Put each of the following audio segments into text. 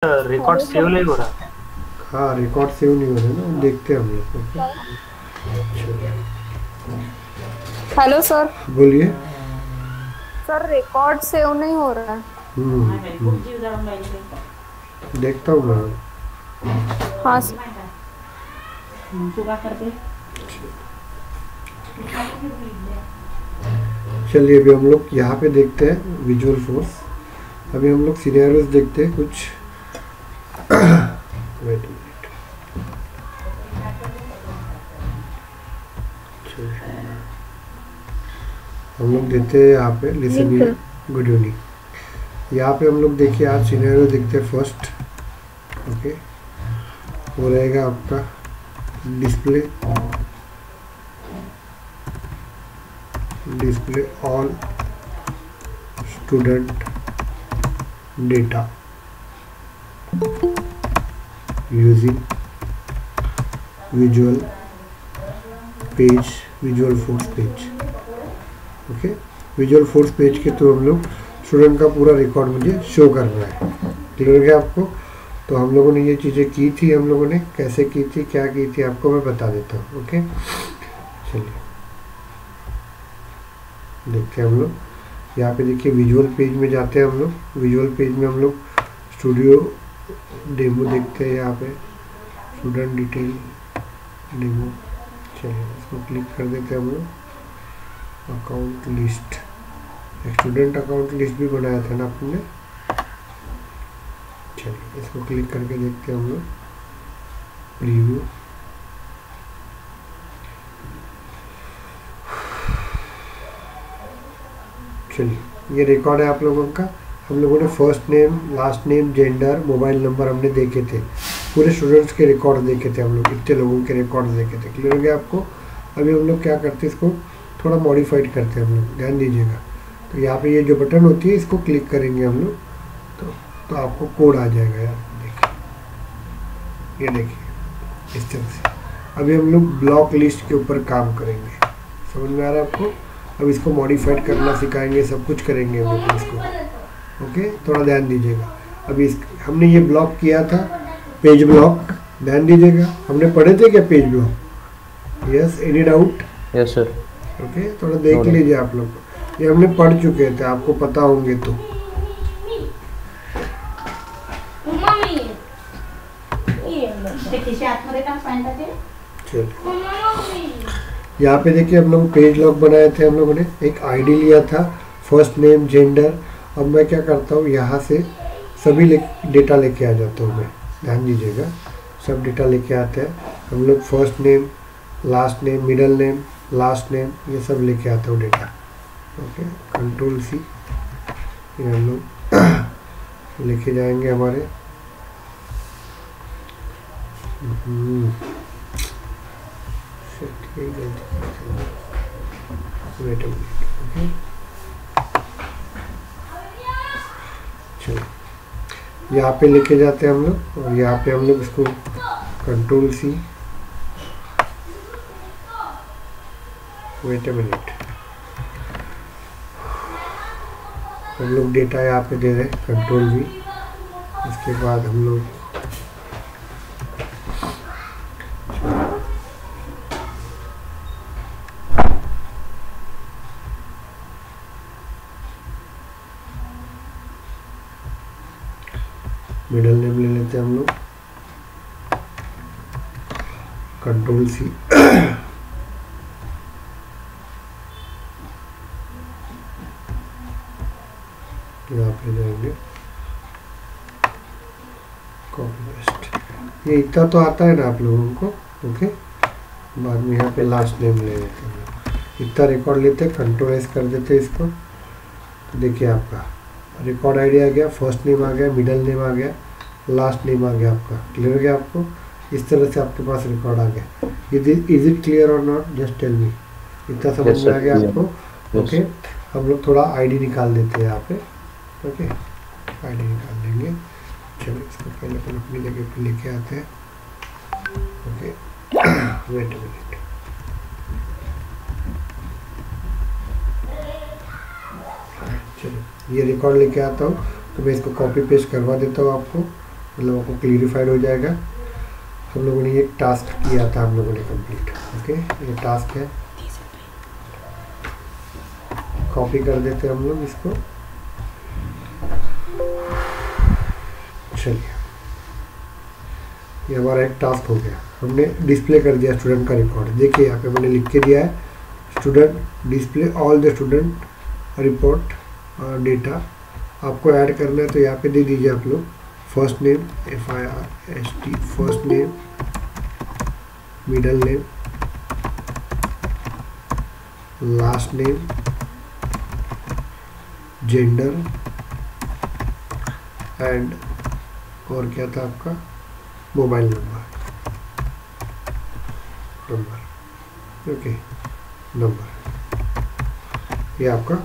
Record hello save sir. नहीं हो रहा। हाँ, रिकॉर्ड सेव नहीं हो रहे ना, देखते हैं हम लोग। Okay, hello sir. बोलिए। सर रिकॉर्ड सेव नहीं हो रहा है। देखता हूँ मैं। हाँ सर। चलिए, अभी हम लोग यहाँ पे देखते हैं विजुअल फोर्स। अभी हम लोग सिनेरियोज देखते हैं कुछ। Wait minute. हम लोग देते हैं यहाँ पे जी लिसन सर। Good evening. यहाँ पे हम लोग देखिए आज सिनेरियो देखते हैं फर्स्ट। ओके, वो रहेगा आपका display display all student data using visual page, visual force page. Okay, visual force page के थ्रू हम लोग स्टूडेंट का पूरा रिकॉर्ड मुझे शो कर रहा है। क्लियर हो गया आपको? तो हम लोगों ने ये चीज़ें की थी, हम लोगों ने कैसे की थी, क्या की थी, आपको मैं बता देता हूँ। ओके, चलिए देखते हैं हम लोग। यहाँ पे देखिए विजुअल पेज में जाते हैं हम लोग। विजुअल पेज में हम लोग स्टूडियो डेमो देखते हैं। यहाँ पे स्टूडेंट डिटेल डेमो। चलिए इसको क्लिक कर देते हैं हम लोग। अकाउंट लिस्ट, एक स्टूडेंट अकाउंट लिस्ट भी बनाया था ना आपने। चलिए इसको क्लिक करके देखते हैं हम लोग। प्रीव्यू, चलिए ये रिकॉर्ड है आप लोगों का। हम लोगों ने first name, last name, gender, mobile number हमने देखे थे। पूरे स्टूडेंट्स के रिकॉर्ड देखे थे हम लोग, इतने लोगों के रिकॉर्ड देखे थे। क्लियर हो गया आपको? अभी हम लोग क्या करते हैं, इसको थोड़ा मॉडिफाइड करते हैं हम लोग, ध्यान दीजिएगा। तो यहाँ पे ये जो बटन होती है इसको क्लिक करेंगे हम लोग तो आपको कोड आ जाएगा। यार देखिए, ये देखिए इस तरह से। अभी हम लोग ब्लॉक लिस्ट के ऊपर काम करेंगे। समझ में आ रहा है आपको? अब इसको मॉडिफाइड करना सिखाएंगे, सब कुछ करेंगे हम लोग इसको। ओके, थोड़ा ध्यान दीजिएगा। अभी हमने ये ब्लॉक किया था, पेज ब्लॉक। ध्यान दीजिएगा, हमने पढ़े थे क्या page block? Yes, any doubt? Yes sir. Okay, थोड़ा देख लीजिए आप लोग। ये हमने पढ़ चुके थे, आपको पता होंगे तो। यहाँ पे देखिए हम लोग पेज लॉक बनाए थे। हम लोगों ने एक आईडी लिया था, फर्स्ट नेम, जेंडर। अब मैं क्या करता हूँ, यहाँ से सभी डेटा लेके आ जाता हूँ मैं। ध्यान दीजिएगा, सब डेटा लेके आते हैं हम लोग। First name, last name, middle name, last name, ये सब लेके आता हूँ डेटा। ओके, कंट्रोल सी, ये हम लोग लेके जाएंगे हमारे। Wait a minute. ओके, चलो यहाँ पे लेके जाते हैं हम लोग, और यहाँ पे हम लोग इसको control C, wait a minute, हम लोग डेटा यहाँ पे दे रहे हैं, कंट्रोल वी। इसके बाद हम लोग मिडल नेम ले लेते हैं हम लोग, कंट्रोल सी। यहाँ पे जाएंगे, कॉपी पेस्ट। ये इतना तो आता है ना आप लोगों को। ओके, बाद में यहाँ पे लास्ट नेम ले लेते हैं। इतना रिकॉर्ड लेते हैं, कंट्रोल एस कर देते हैं इसको। तो देखिए आपका रिकॉर्ड आईडी आ गया, फर्स्ट नेम आ गया, मिडल नेम आ गया, लास्ट नेम आ गया आपका। क्लियर हो गया आपको? इस तरह से आपके पास रिकॉर्ड आ गया। Is it clear or not? Just tell me. इतना समझ में आ गया आपको? ओके, हम लोग थोड़ा आईडी निकाल देते हैं यहाँ पे। ओके, आईडी निकाल देंगे। चलो इसको पहले अपन अपनी जगह पे लेके आते हैं। Okay, wait a minute. चलो ये रिकॉर्ड लेके आता हूँ, तो मैं इसको कॉपी पेस्ट करवा देता हूँ आपको। मतलब आपको क्लियरिफाइड हो जाएगा। हम लोगों ने एक टास्क किया था हम लोगों ने कंप्लीट। ओके, ये टास्क है, कॉपी कर देते हैं हम लोग इसको। चलिए, ये हमारा एक टास्क हो गया, हमने डिस्प्ले कर दिया स्टूडेंट का रिकॉर्ड। देखिए यहाँ पे मैंने लिख के दिया है student display all the student report data. आपको ऐड करना है तो यहाँ पे दे दीजिए आप लोग first name FIRST, first name, middle name, last name, gender and और क्या था आपका मोबाइल नंबर। ओके, नंबर, ये आपका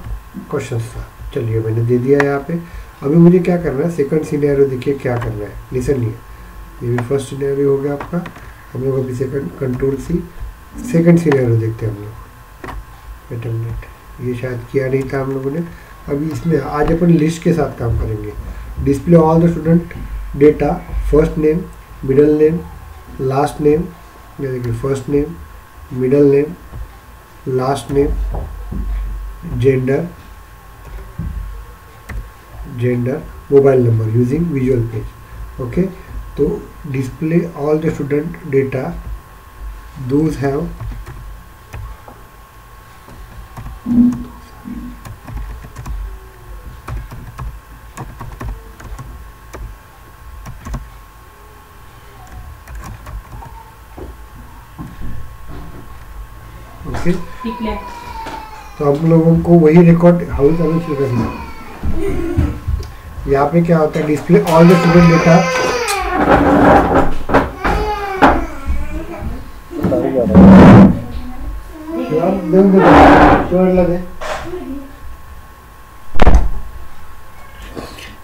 क्वेश्चन था। चलिए मैंने दे दिया यहाँ पे। अभी मुझे क्या करना है, सेकंड सिनेरियो देखिए क्या करना है, लिसन नहीं है। ये भी फर्स्ट सिनेरियो हो गया आपका। हम लोग अभी second control C second scenario देखते हैं हम लोग। इंटरनेट ये शायद किया नहीं था हम लोगों ने। अभी इसमें आज अपन लिस्ट के साथ काम करेंगे। Display all the student data, first name, middle name, last name. ये देखिए first name, middle name, last name, gender, mobile number using visual page. Okay, तो display all the student data, those have okay, तो हम लोगों को वही record house शुरू करना है। यहाँ पे क्या होता है, display all the student data,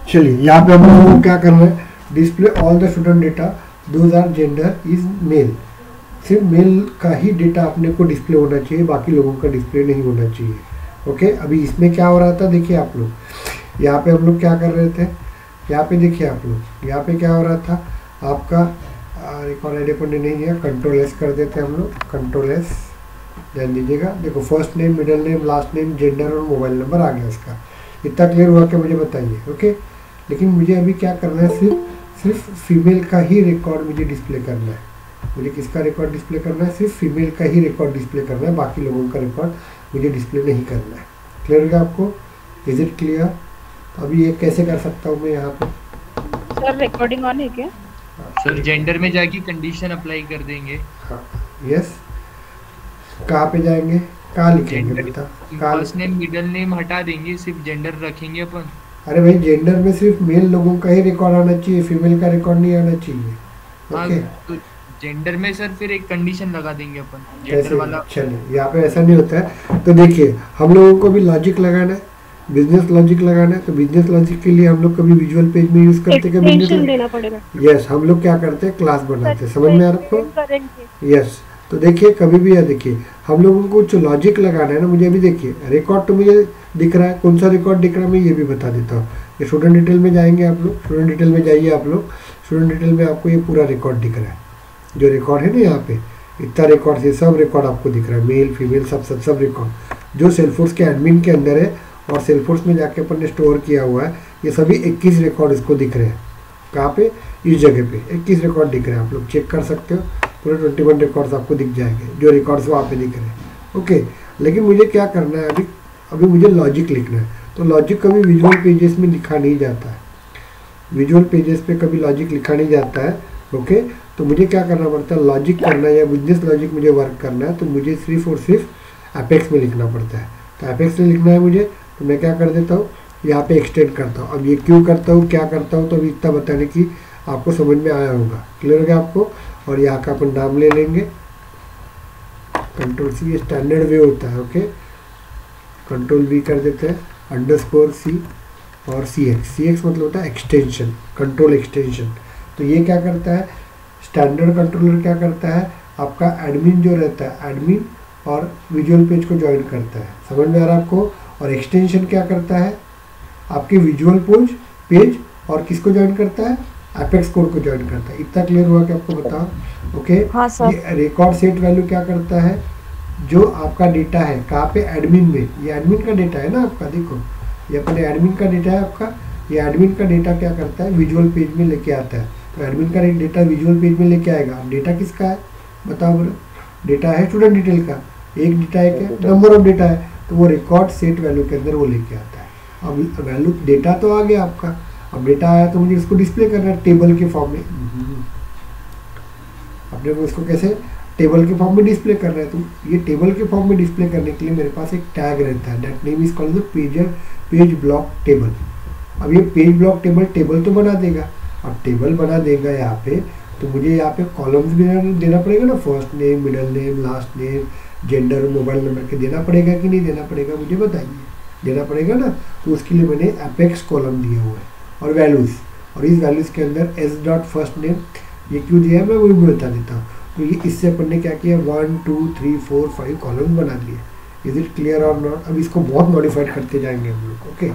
चलिए यहाँ पे हम लोगों को क्या करना है, display all the student data, those are gender is male. सिर्फ मेल का ही डेटा अपने को डिस्प्ले होना चाहिए, बाकी लोगों का डिस्प्ले नहीं होना चाहिए। ओके, अभी इसमें क्या हो रहा था देखिए आप लोग, यहाँ पे हम लोग क्या कर रहे थे, यहाँ पे देखिए आप लोग, यहाँ पे क्या हो रहा था आपका रिकॉर्ड आईडी अपन ने नहीं दिया, कंट्रोल एस कर देते हैं हम लोग, कंट्रोल एस ध्यान दीजिएगा। देखो first name, middle name, last name, gender और मोबाइल नंबर आ गया इसका। इतना क्लियर हुआ क्या मुझे बताइए। ओके, लेकिन मुझे अभी क्या करना है, सिर्फ फीमेल का ही रिकॉर्ड मुझे डिस्प्ले करना है। मुझे किसका रिकॉर्ड डिस्प्ले करना है, सिर्फ फीमेल का ही रिकॉर्ड डिस्प्ले करना है, बाकी लोगों का रिकॉर्ड मुझे डिस्प्ले नहीं करना है। क्लियर होगा आपको, इज इट क्लियर? अभी ये कैसे कर सकता हूँ मैं यहाँ पे? सर रिकॉर्डिंग ऑन है क्या? सर जेंडर में जाके कंडीशन अप्लाई कर देंगे। हाँ, यस। कहाँ पे जाएंगे, कहाँ लिखेंगे बता? फर्स्ट नेम मिडिल नेम हटा देंगे, सिर्फ जेंडर रखेंगे अपन। अरे भाई जेंडर में सिर्फ मेल लोगों का ही रिकॉर्ड आना चाहिए, फीमेल का रिकॉर्ड नहीं आना चाहिए। ओके, तो जेंडर में सर फिर एक कंडीशन लगा देंगे अपन, जेंडर वाला। चलिए यहाँ पे ऐसा नहीं होता है। तो देखिए हम लोगों को भी लॉजिक लगाना है, बिजनेस लॉजिक लगाना है। तो बिजनेस लॉजिक के लिए हम लोग कभी विजुअल पेज में यूज करते हैं, एक्सटेंशन देना पड़ेगा। यस, हम लोग क्या करते हैं, क्लास बनाते हैं। समझ में आ रहा है आपको? यस। तो देखिए कभी भी या देखिए हम लोगों को जो लॉजिक लगाना है ना, मुझे अभी देखिए रिकॉर्ड तो मुझे दिख रहा है, कौन सा रिकॉर्ड दिख रहा है मैं ये भी बता देता हूँ। ये स्टूडेंट डिटेल में जाएंगे आप लोग, स्टूडेंट डिटेल में जाइए आप लोग। स्टूडेंट डिटेल में आपको ये पूरा रिकॉर्ड दिख रहा है, जो रिकॉर्ड है ना यहाँ पे इतना रिकॉर्ड, ये सब रिकॉर्ड आपको दिख रहा है, मेल फीमेल सब रिकॉर्ड जो सेल्फोर्स के एडमिन के अंदर है और सेल्फोर्स में जाके अपन ने स्टोर किया हुआ है। ये सभी 21 रिकॉर्ड इसको दिख रहे हैं। कहाँ पे? इस जगह पे 21 रिकॉर्ड दिख रहे हैं, आप लोग चेक कर सकते हो। पूरे 21 रिकॉर्ड्स आपको दिख जाएंगे, जो रिकॉर्ड्स वहाँ पे दिख रहे हैं। ओके, लेकिन मुझे क्या करना है अभी मुझे लॉजिक लिखना है। तो लॉजिक कभी विजुअल पेजेस में लिखा नहीं जाता है, विजुअल पेजेस पे कभी लॉजिक लिखा नहीं जाता है। ओके, तो मुझे क्या करना पड़ता है, लॉजिक करना है या बिजनेस लॉजिक मुझे वर्क करना है तो मुझे सिर्फ और सिर्फ एपेक्स में लिखना पड़ता है। तो एपेक्स में लिखना है मुझे, तो मैं क्या कर देता हूँ, यहाँ पे एक्सटेंड करता हूँ। अब ये क्यों करता हूँ, क्या करता हूँ, तो अभी इतना बताने की आपको समझ में आया होगा। क्लियर हो गया आपको? और यहाँ का अपन नाम ले लेंगे, कंट्रोल सी, ये स्टैंडर्ड वे होता है। ओके, कंट्रोल वी कर देते हैं, अंडरस्कोर सी और सी एक्स मतलब होता है एक्सटेंशन, कंट्रोल एक्सटेंशन। तो ये क्या करता है, स्टैंडर्ड कंट्रोलर क्या करता है, आपका एडमिन जो रहता है, एडमिन और विजुअल पेज को ज्वाइन करता है। समझ में आ रहा है आपको? और एक्सटेंशन क्या करता है, आपके विजुअल पेज और किसको ज्वाइन करता है, एपेक्स कोड को ज्वाइन करता है। इतना क्लियर हुआ कि आपको बताओ? ओके। हाँ सर। ये रिकॉर्ड सेट वैल्यू क्या करता है, जो आपका डेटा है कहाँ पे, एडमिन में। ये एडमिन का डेटा है ना आपका, देखो ये अपने एडमिन का डेटा है आपका। ये एडमिन का डेटा क्या करता है, विजुअल पेज में लेके आता है। तो एडमिन का डेटा विजुअल पेज में लेके आएगा। अब डेटा किसका है बताओ बोलो? डेटा है स्टूडेंट डिटेल का। एक डेटा है क्या, नंबर ऑफ डेटा है, तो वो रिकॉर्ड सेट वैल्यू के अंदर वो लेके आता है। अब वैल्यू डेटा तो आ गया आपका। अब डेटा आया तो मुझे इसको डिस्प्ले करना है टेबल के फॉर्म में। अपने को इसको कैसे टेबल के फॉर्म में डिस्प्ले कर रहा है। तो ये टेबल के फॉर्म में डिस्प्ले करने के लिए मेरे पास एक टैग रहता है, that name is called the page block table. अब ये पेज ब्लॉक टेबल तो बना देगा। अब टेबल बना देगा यहाँ पे, तो मुझे यहाँ पे कॉलम्स भी देना पड़ेगा ना, first name, middle name, last name, gender, mobile number के देना पड़ेगा कि नहीं देना पड़ेगा, मुझे बताइए। देना पड़ेगा ना। तो उसके लिए मैंने एपेक्स कॉलम दिया हुआ है और वैल्यूज़, और इस वैल्यूज़ के अंदर एस डॉट फर्स्ट नेम ये क्यों दिया है मैं वही बता देता हूँ। तो ये इससे अपन ने क्या किया, 1 2 3 4 5 कॉलम बना लिए। Is it clear or not? अब इसको बहुत मॉडिफाइड करते जाएंगे हम लोग। ओके,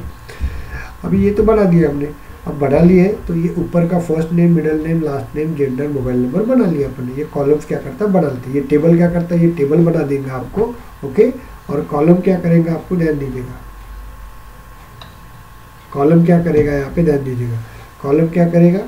अभी ये तो बना दिया हमने। अब बना लिए तो ये ऊपर का first name, middle name, last name, gender, mobile number बना लिया अपन ने। ये कॉलम्स क्या करता है, बना लेते हैं। ये टेबल क्या करता है, ये टेबल बना देगा आपको। ओके, और कॉलम क्या करेगा आपको ध्यान दीजिएगा। कॉलम क्या करेगा यहाँ पे ध्यान दीजिएगा। कॉलम क्या करेगा,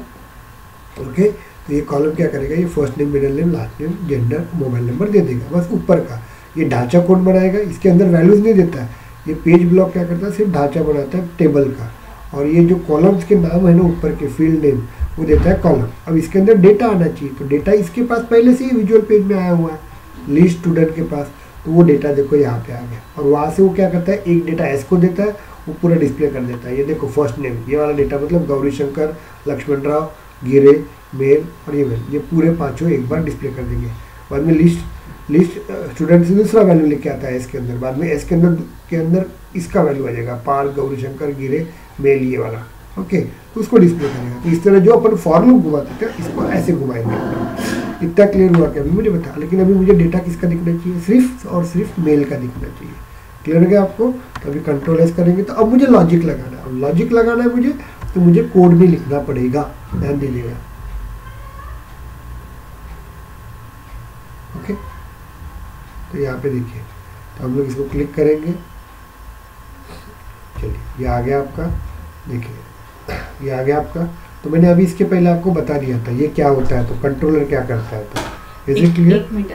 ओके, तो ये कॉलम क्या करेगा, ये first name, middle name, last name, gender, mobile number दे देगा बस ऊपर का। ये ढांचा कोड बनाएगा, इसके अंदर वैल्यूज नहीं देता है। ये पेज ब्लॉक क्या करता है, सिर्फ ढांचा बनाता है टेबल का। और ये जो कॉलम्स के नाम है ना ऊपर के फील्ड नेम, वो देता है कॉलम। अब इसके अंदर डेटा आना चाहिए, तो डेटा इसके पास पहले से ही विजुअल पेज में आया हुआ है, लिस्ट स्टूडेंट के पास। तो वो डेटा देखो यहाँ पे आ गया, और वहाँ से वो क्या करता है, एक डेटा एस को देता है, वो पूरा डिस्प्ले कर देता है। ये देखो फर्स्ट नेम, ये वाला डेटा मतलब गौरी शंकर, लक्ष्मण राव, गिरे, मेल और ये मेल, ये पूरे पाँचों एक बार डिस्प्ले कर देंगे। बाद में लिस्ट स्टूडेंट से दूसरा वैल्यू लेके आता है एस के अंदर। बाद में एस के अंदर इसका वैल्यू आ जाएगा, पाल, गौरी शंकर, गिरे, मेल, ये वाला। ओके, तो उसको डिस्प्ले करेगा। तो इस तरह जो अपन फॉर लूप घुमाते थे इसको ऐसे घुमाएंगे। इतना क्लियर हुआ कि अभी मुझे बता, लेकिन अभी मुझे डेटा किसका दिखना चाहिए, सिर्फ और सिर्फ मेल का दिखना चाहिए। क्लियर हो गया आपको? तो अभी कंट्रोल एस करेंगे। तो अब मुझे लॉजिक लगाना है। अब लॉजिक लगाना है मुझे, तो मुझे कोड भी लिखना पड़ेगा, ध्यान दीजिएगा। ओके, तो यहाँ पे देखिए, तो हम लोग इसको क्लिक करेंगे। चलिए, ये आ गया आपका, देखिए ये आ गया आपका। तो मैंने अभी इसके पहले आपको बता दिया था ये क्या होता है, तो कंट्रोलर क्या करता है। तो इज इट क्लियर? एक मिनट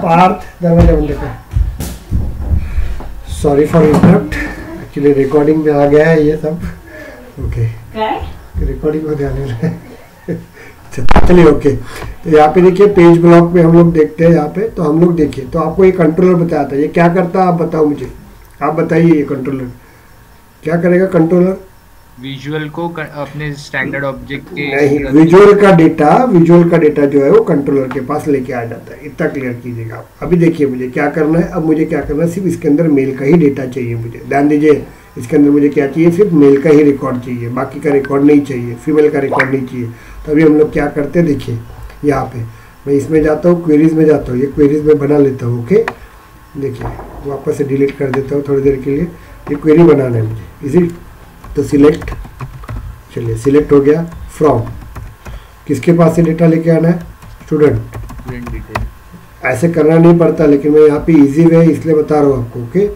पार्थ दरवाजा बंद कर। Sorry for interrupt, actually recording में आ गया है ये सब। ओके, रिकॉर्डिंग को ध्यान रहे। चलिए ओके, तो यहाँ पे देखिए पेज ब्लॉक में हम लोग देखते हैं यहाँ पे। तो हम लोग देखिए, तो आपको ये कंट्रोलर बताया था, ये क्या करता है आप बताओ मुझे, आप बताइए ये कंट्रोलर क्या करेगा। कंट्रोलर विजुअल को अपने स्टैंडर्ड ऑब्जेक्ट के नहीं, विजुअल का डेटा जो है वो कंट्रोलर के पास लेके आ जाता है। इतना क्लियर कीजिएगा आप। अभी देखिए मुझे क्या करना है, अब मुझे क्या करना है, सिर्फ इसके अंदर मेल का ही डेटा चाहिए मुझे। ध्यान दीजिए, इसके अंदर मुझे क्या चाहिए, सिर्फ मेल का ही रिकॉर्ड चाहिए, बाकी का रिकॉर्ड नहीं चाहिए, फीमेल का रिकॉर्ड नहीं चाहिए। तो अभी हम लोग क्या करते हैं, देखिए यहाँ पे मैं इसमें जाता हूँ, क्वेरीज में जाता हूँ, ये क्वेरीज में बना लेता हूँ। ओके, देखिए वापस से डिलीट कर देता हूँ थोड़ी देर के लिए। ये क्वेरी बनाना है मुझे, इजी। तो सिलेक्ट, चलिए सिलेक्ट हो गया। फ्रॉम, किसके पास से डेटा लेके आना है, स्टूडेंट डिटेल। ऐसे करना नहीं पड़ता, लेकिन मैं यहाँ पे इजी वे इसलिए बता रहा हूँ आपको। ओके,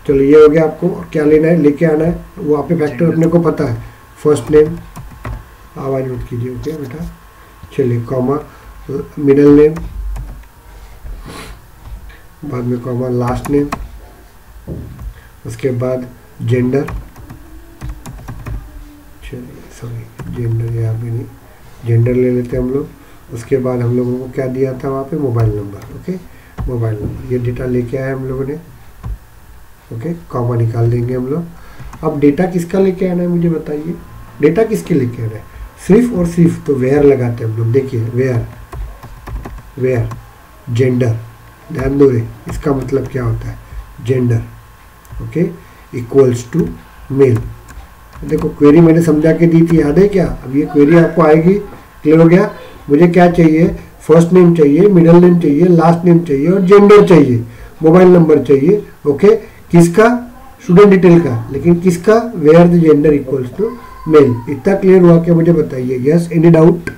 चलो ये हो गया। आपको क्या लेना है, लेके आना है, वहाँ पे फैक्टर अपने को पता है। फर्स्ट नेम, आवाज़ मत कीजिए ओके बेटा। चलिए कॉमा, मिडल नेम, बाद में कॉमा, लास्ट नेम, उसके बाद जेंडर, चलिए सॉरी जेंडर यहाँ पे नहीं, जेंडर ले लेते हैं हम लोग। उसके बाद हम लोगों को क्या दिया था वहाँ पे, mobile number. Okay, mobile number, ये डेटा लेके आए हम लोगों ने। ओके, कॉमा निकाल देंगे हम लोग। अब डेटा किसका लेके आना है मुझे बताइए, डेटा किसके लेके आना है, सिर्फ और सिर्फ तो वेयर लगाते हैं हम लोग। देखिए वेयर, वेयर जेंडर, ध्यान दो रे, इसका मतलब क्या होता है, gender. Okay, equals to male. देखो क्वेरी मैंने समझा के दी थी, याद है क्या? अब ये क्वेरी आपको आएगी, क्लियर हो गया? मुझे क्या चाहिए, फर्स्ट नेम चाहिए, मिडिल नेम चाहिए, लास्ट नेम चाहिए और जेंडर चाहिए, मोबाइल नंबर चाहिए। ओके, किसका, स्टूडेंट डिटेल का, लेकिन किसका, where the gender equals to male. इतना क्लियर हुआ क्या मुझे बताइए? Yes, any doubt?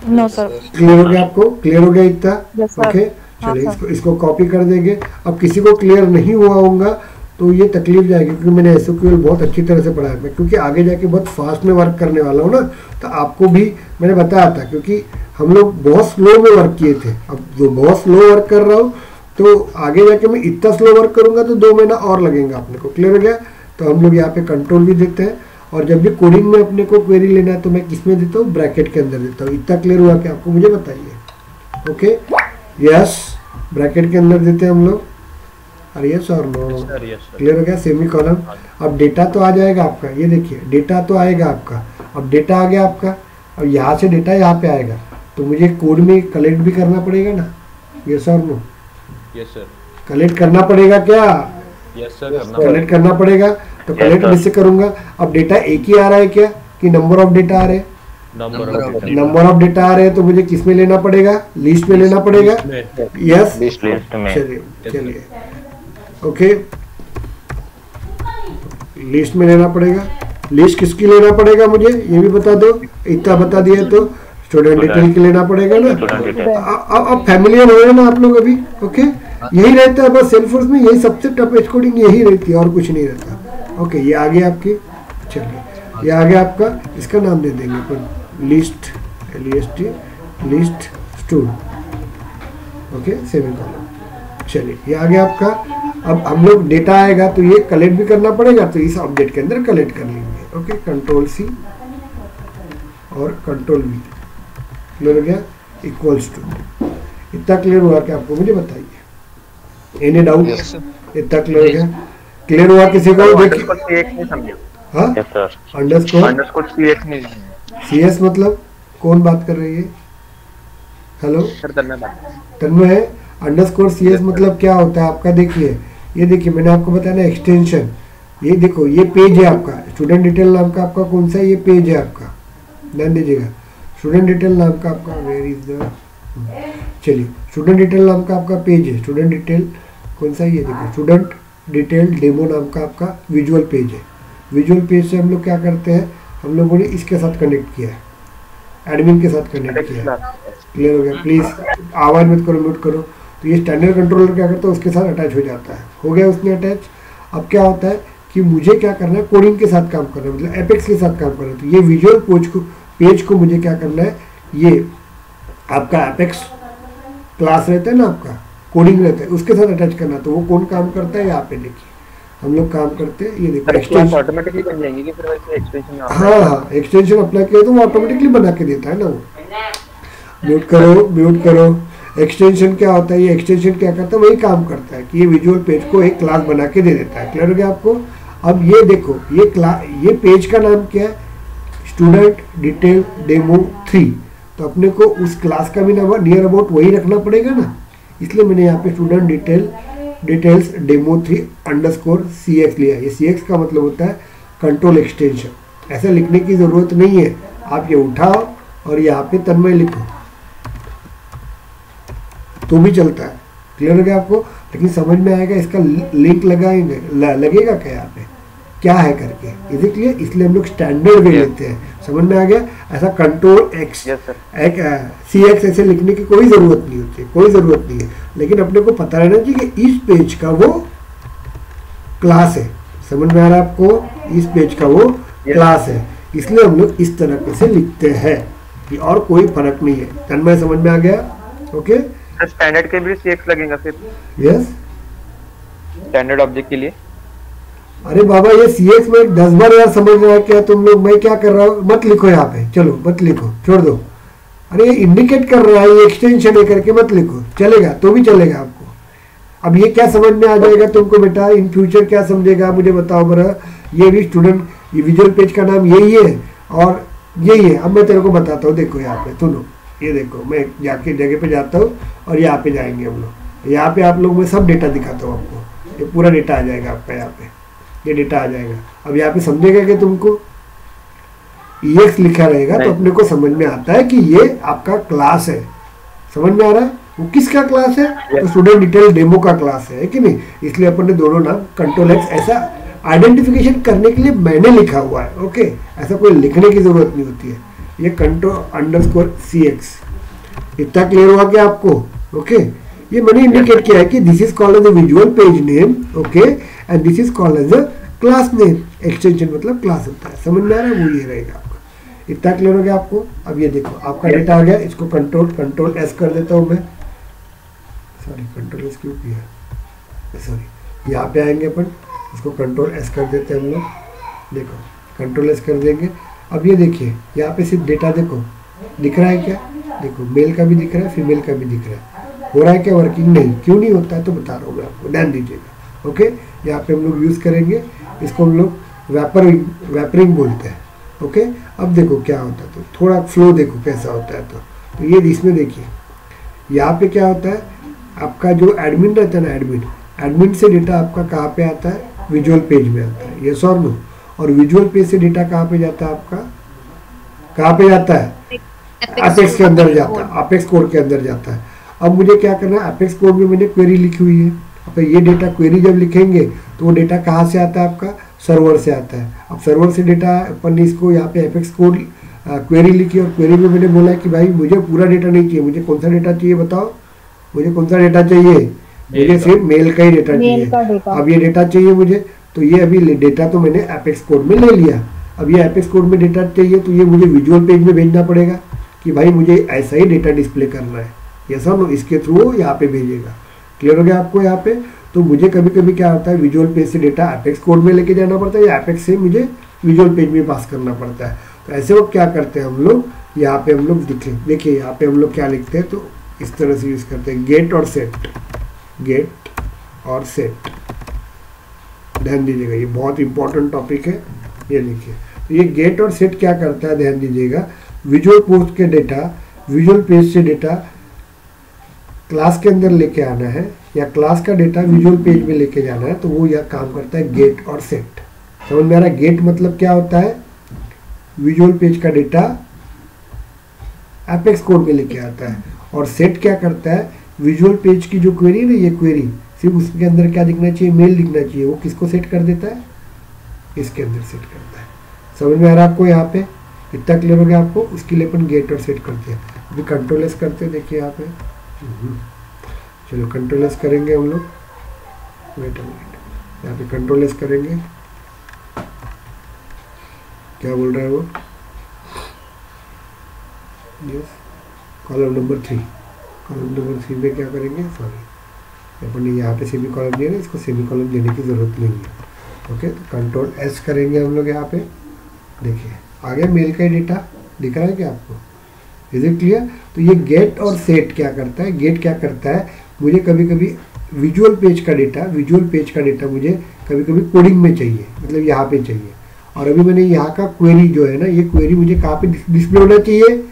No sir. Clear हो गया आपको? क्लियर हो गया इतना? Yes, sir. ओके, हाँ, चलिए sir. इसको कॉपी कर देंगे। अब किसी को क्लियर नहीं हुआ होगा तो ये तकलीफ जाएगी, क्योंकि मैंने एसक्यूएल बहुत अच्छी तरह से पढ़ाया है, क्योंकि आगे जाके बहुत फास्ट में वर्क करने वाला हूँ ना, तो आपको भी मैंने बताया था, क्योंकि हम लोग बहुत स्लो में वर्क किए थे। अब जो बहुत स्लो वर्क कर रहा हूँ तो आगे जाके मैं इतना स्लो वर्क करूँगा तो 2 महीना और लगेगा अपने को। क्लियर हो गया? तो हम लोग यहाँ पे कंट्रोल भी देते हैं, और जब भी कोडिंग में अपने को क्वेरी लेना है तो मैं किस में देता हूँ, ब्रैकेट के अंदर देता हूँ। इतना क्लियर हुआ कि आपको मुझे बताइए। ओके, यस, ब्रैकेट के अंदर देते हैं हम लोग, और यस और नो। क्लियर हो गया? Semi column. अब डेटा तो आ जाएगा आपका, ये देखिए डेटा तो आएगा आपका। अब डेटा आ गया आपका, अब यहाँ से डेटा यहाँ पे आएगा, तो मुझे कोड में कलेक्ट भी करना पड़ेगा ना, यस और नो? Yes sir. कलेक्ट करना पड़ेगा क्या? यस सर, कलेक्ट करना पड़ेगा, तो कलेक्ट किससे करूंगा? अब डेटा एक ही आ रहा है क्या, कि नंबर ऑफ डेटा आ रहे हैं? नंबर ऑफ डेटा आ रहे हैं, तो मुझे किस में लेना पड़ेगा, लिस्ट में लेना पड़ेगा। यस, चलिए चलिए, ओके, लिस्ट में लेना पड़ेगा। लिस्ट किसकी लेना पड़ेगा मुझे ये भी बता दो, इतना बता दिया तो स्टूडेंट डिटेल की लेना पड़ेगा ना। अब फैमिलियर हो ना आप लोग अभी? ओके, यही रहता है बस, सेल्फोर्स में यही सबसे टफ कोडिंग यही रहती है, और कुछ नहीं रहता। ओके, ये आ गया आपकी, चलिए ये आ गया आपका, इसका नाम दे देंगे अपन list, LEST, list stud. Okay, semicolon. चलिए ये आ गया आपका। अब हम लोग डेटा आएगा तो ये कलेक्ट भी करना पड़ेगा, तो इस ऑब्जेक्ट के अंदर कलेक्ट कर लेंगे। ओके, कंट्रोल C और कंट्रोल V। क्लियर हो गया? इक्वल्स टू, इतना क्लियर हुआ कि आपको मुझे बताइए, एनी डाउट? इतना क्लियर हो गया? क्लियर हुआ किसी को? देखिए, हाँ, अंडरस्कोर CS मतलब कौन बात कर रही है? हेलो, तन्मय है। अंडरस्कोर CS मतलब क्या होता है आपका? देखिए, ये देखिए मैंने आपको बताया ना, एक्सटेंशन। ये देखो, ये पेज है आपका, स्टूडेंट डिटेल नाम का आपका कौन सा है? ये पेज है आपका, ध्यान दीजिएगा। स्टूडेंट डिटेल नाम का आपका, वेयर इज द, चलिए स्टूडेंट डिटेल नाम का आपका पेज है। स्टूडेंट डिटेल कौन सा है? ये देखो, स्टूडेंट डिटेल डेमो नाम का आपका विजुअल पेज है। विजुअल पेज से हम लोग क्या करते हैं, हम लोगों ने इसके साथ कनेक्ट किया है, एडमिन के साथ कनेक्ट किया है। क्लियर हो गया? प्लीज आवाज मत करो, म्यूट करो। तो ये स्टैंडर्ड कंट्रोलर क्या करता है, उसके साथ अटैच हो जाता है। हो गया उसमें अटैच। अब क्या होता है कि मुझे क्या करना है, कोडिंग के साथ काम करना है, मतलब एपेक्स के साथ काम करना है। तो ये विजुअल पेज को मुझे क्या करना है, ये आपका एपेक्स क्लास रहता है ना, आपका कोडिंग रहता है, उसके साथ अटैच करना। तो वो कौन काम करता है, यहाँ पे देखिए हम लोग काम करते हैं। ये देखो एक्सटेंशन ऑटोमेटिकली बन जाएंगे कि फिर वैसे एक्सटेंशन? हाँ, एक्सटेंशन अप्लाई किया तो वो ऑटोमेटिकली बना के देता है ना। वो म्यूट करो, म्यूट करो। एक्सटेंशन क्या होता है, ये एक्सटेंशन क्या करता है, वही काम करता है कि ये विजुअल पेज को एक क्लास बना के दे देता है। क्लियर हो गया आपको? अब ये देखो, ये पेज का नाम क्या है, स्टूडेंट डिटेल डेमो 3। तो अपने को उस क्लास का भी नाम नियर अबाउट वही रखना पड़ेगा ना, इसलिए मैंने यहाँ पे student details demo 3 underscore CX लिया। ये CX का मतलब होता है कंट्रोल एक्सटेंशन। ऐसा लिखने की ज़रूरत नहीं है, आप ये उठाओ और यहाँ पे तन्मय लिखो तो भी चलता है। क्लियर हो गया आपको? लेकिन समझ में आएगा, इसका लिंक लगाएंगे, लगेगा क्या यहाँ पे क्या है करके, इज क्लियर? इसलिए हम लोग स्टैंडर्ड वे लेते हैं। समझ में आ गया? ऐसा कंट्रोल CX ऐसे लिखने की कोई ज़रूरत नहीं होती, कोई ज़रूरत नहीं है। लेकिन अपने को पता रहना चाहिए कि इस पेज का वो क्लास है। समझ में आ रहा है आपको? इस पेज का वो क्लास है, इसलिए हम लोग इस तरह से लिखते हैं, कि और कोई फर्क नहीं है। तन्मय समझ में आ गया? ओके, स्टैंडर्ड के लिए CX लगेगा फिर? यस, स्टैंडर्ड ऑब्जेक्ट के लिए अरे बाबा ये CX में 10 बार यार समझ रहा है क्या तुम लोग, मैं क्या कर रहा हूँ, मत लिखो यहाँ पे, चलो मत लिखो, छोड़ दो। अरे ये इंडिकेट कर रहा है, ये एक्सटेंशन है करके मत लिखो, चलेगा तो भी चलेगा आपको। अब ये क्या समझ में आ जाएगा तुमको बेटा, इन फ्यूचर क्या समझेगा मुझे बताओ बरा। ये भी स्टूडेंट, ये विजुअल पेज का नाम यही है और यही है। अब मैं तेरे को बताता हूँ, देखो यहाँ पे सुनो, ये देखो मैं जाके जगह पे जाता हूँ और यहाँ पे जाएंगे हम लोग। यहाँ पे आप लोग मैं सब डेटा दिखाता हूँ आपको, ये पूरा डेटा आ जाएगा आपका, यहाँ पे ये डेटा आ जाएगा। अब यहाँ पे समझेगा कि तुमको EX लिखा रहेगा तो अपने को समझ में आता है कि ये आपका क्लास है। समझ में आ रहा है वो किसका क्लास है? तो स्टूडेंट डिटेल डेमो का क्लास है कि नहीं? इसलिए अपन ने दोनों नाम Ctrl+X ऐसा आइडेंटिफिकेशन करने के लिए मैंने लिखा हुआ है। ओके, ऐसा कोई लिखने की जरूरत नहीं होती है। ये Ctrl_CX, इतना क्लियर हुआ क्या आपको? ओके, ये मैंने इंडिकेट किया है कि this is called as a visual page name, okay, and this is called as a class name. Extension मतलब क्लास होता है, समझ में आ रहा है? वो ये रहेगा आपका। इतना क्लियर हो गया आपको? अब ये देखो आपका डेटा आ गया, इसको Ctrl+S कर देता हूँ मैं। सॉरी, Ctrl+S क्यों किया? सॉरी, यहाँ पे आएंगे अपन, इसको Ctrl+S कर देते हैं हम लोग। देखो Ctrl+S कर देंगे। अब ये देखिए यहाँ पे सिर्फ डेटा देखो दिख रहा है क्या? देखो मेल का भी दिख रहा है, फीमेल का भी दिख रहा है। हो रहा है क्या वर्किंग? नहीं। क्यों नहीं होता है तो बता रहा हूँ मैं आपको, ध्यान दीजिएगा। ओके, यहाँ पे हम लोग यूज़ करेंगे, इसको हम लोग वैपरिंग बोलते हैं। ओके, अब देखो क्या होता है, तो थोड़ा फ्लो देखो कैसा होता है। तो ये इसमें देखिए यहाँ पे क्या होता है, आपका जो एडमिन रहता है ना, एडमिन से डेटा आपका कहाँ पे आता है? विजुअल पेज में आता है, यस और नो? और विजुअल पेज से डेटा कहाँ पे जाता है आपका? कहाँ पे जाता है? एपेक्स के अंदर जाता है, एपेक्स कोड के अंदर जाता है। अब मुझे क्या करना है, एपेक्स कोड में मैंने क्वेरी लिखी हुई है। अब ये डेटा क्वेरी जब लिखेंगे तो वो डेटा कहाँ से आता है आपका? सर्वर से आता है। अब सर्वर से डेटा अपन ने इसको यहाँ पे एपेक्स कोड क्वेरी लिखी और क्वेरी में मैंने बोला कि भाई मुझे पूरा डेटा नहीं चाहिए, मुझे कौन सा डेटा चाहिए बताओ, मुझे कौन सा डेटा चाहिए? मुझे सिर्फ मेल का ही डेटा चाहिए। अब ये डेटा चाहिए मुझे, तो ये अभी डेटा तो मैंने एपेक्स कोड में ले लिया। अब ये एपेक्स कोड में डेटा चाहिए तो ये मुझे विजुअल पेज में भेजना पड़ेगा कि भाई मुझे ऐसा ही डेटा डिस्प्ले करना है, ये सब इसके थ्रू यहाँ पे भेजेगा। क्लियर हो गया आपको? यहाँ पे तो मुझे कभी कभी क्या होता है, विजुअल पेज से डेटा एपेक्स कोड में लेके जाना पड़ता है या एपेक्स से मुझे विजुअल पेज में पास करना पड़ता है। तो ऐसे वक्त क्या करते हैं हम लोग, यहाँ पे हम लोग देखिए यहाँ पे हम लोग क्या लिखते हैं, तो इस तरह से यूज़ करते हैं गेट और सेट, गेट और सेट। ध्यान दीजिएगा, ये बहुत इंपॉर्टेंट टॉपिक है, ये लिखिए। तो ये गेट और सेट क्या करता है, ध्यान दीजिएगा, विजुअल पोस्ट के डेटा विजुअल पेज से डेटा क्लास के अंदर लेके आना है या क्लास का डेटा विजुअल पेज में लेके जाना है, तो वो यह काम करता है गेट और सेट। समझ में आ रहा है? गेट मतलब क्या होता है, विजुअल पेज का डेटा एपेक्स कोड में लेके आता है, और सेट क्या करता है, विजुअल पेज की जो क्वेरी है ना, ये क्वेरी सिर्फ उसके अंदर क्या दिखना चाहिए, मेल दिखना चाहिए, वो किसको सेट कर देता है, इसके अंदर सेट करता है। समझ में आ रहा है आपको? यहाँ पे इतना क्लियर हो गया आपको? उसके लिए अपन गेट और सेट करते हैं। अभी Ctrl+S करते हैं, देखिए यहाँ पे, चलो Ctrl+S करेंगे हम लोग, वेट यहाँ पे Ctrl+S करेंगे। क्या बोल रहा है वो? Yes, column number 3, column number 3 में क्या करेंगे, सॉरी अपन ने यहाँ पे सेमी कॉलम दिया ना, इसको सेमी कॉलम देने की ज़रूरत नहीं है। ओके, तो Ctrl+S करेंगे हम लोग। यहाँ पे देखिए आ गया मेल का ही डेटा, दिख रहा है क्या आपको? Is it clear? तो ये गेट और सेट क्या करता है, गेट क्या करता है, मुझे कभी कभी विजुअल पेज का डेटा मुझे कभी कभी कोडिंग में चाहिए, मतलब यहाँ पे चाहिए, और अभी मैंने यहाँ का क्वेरी जो है ना, ये क्वेरी मुझे कहाँ पे डिस्प्ले होना चाहिए,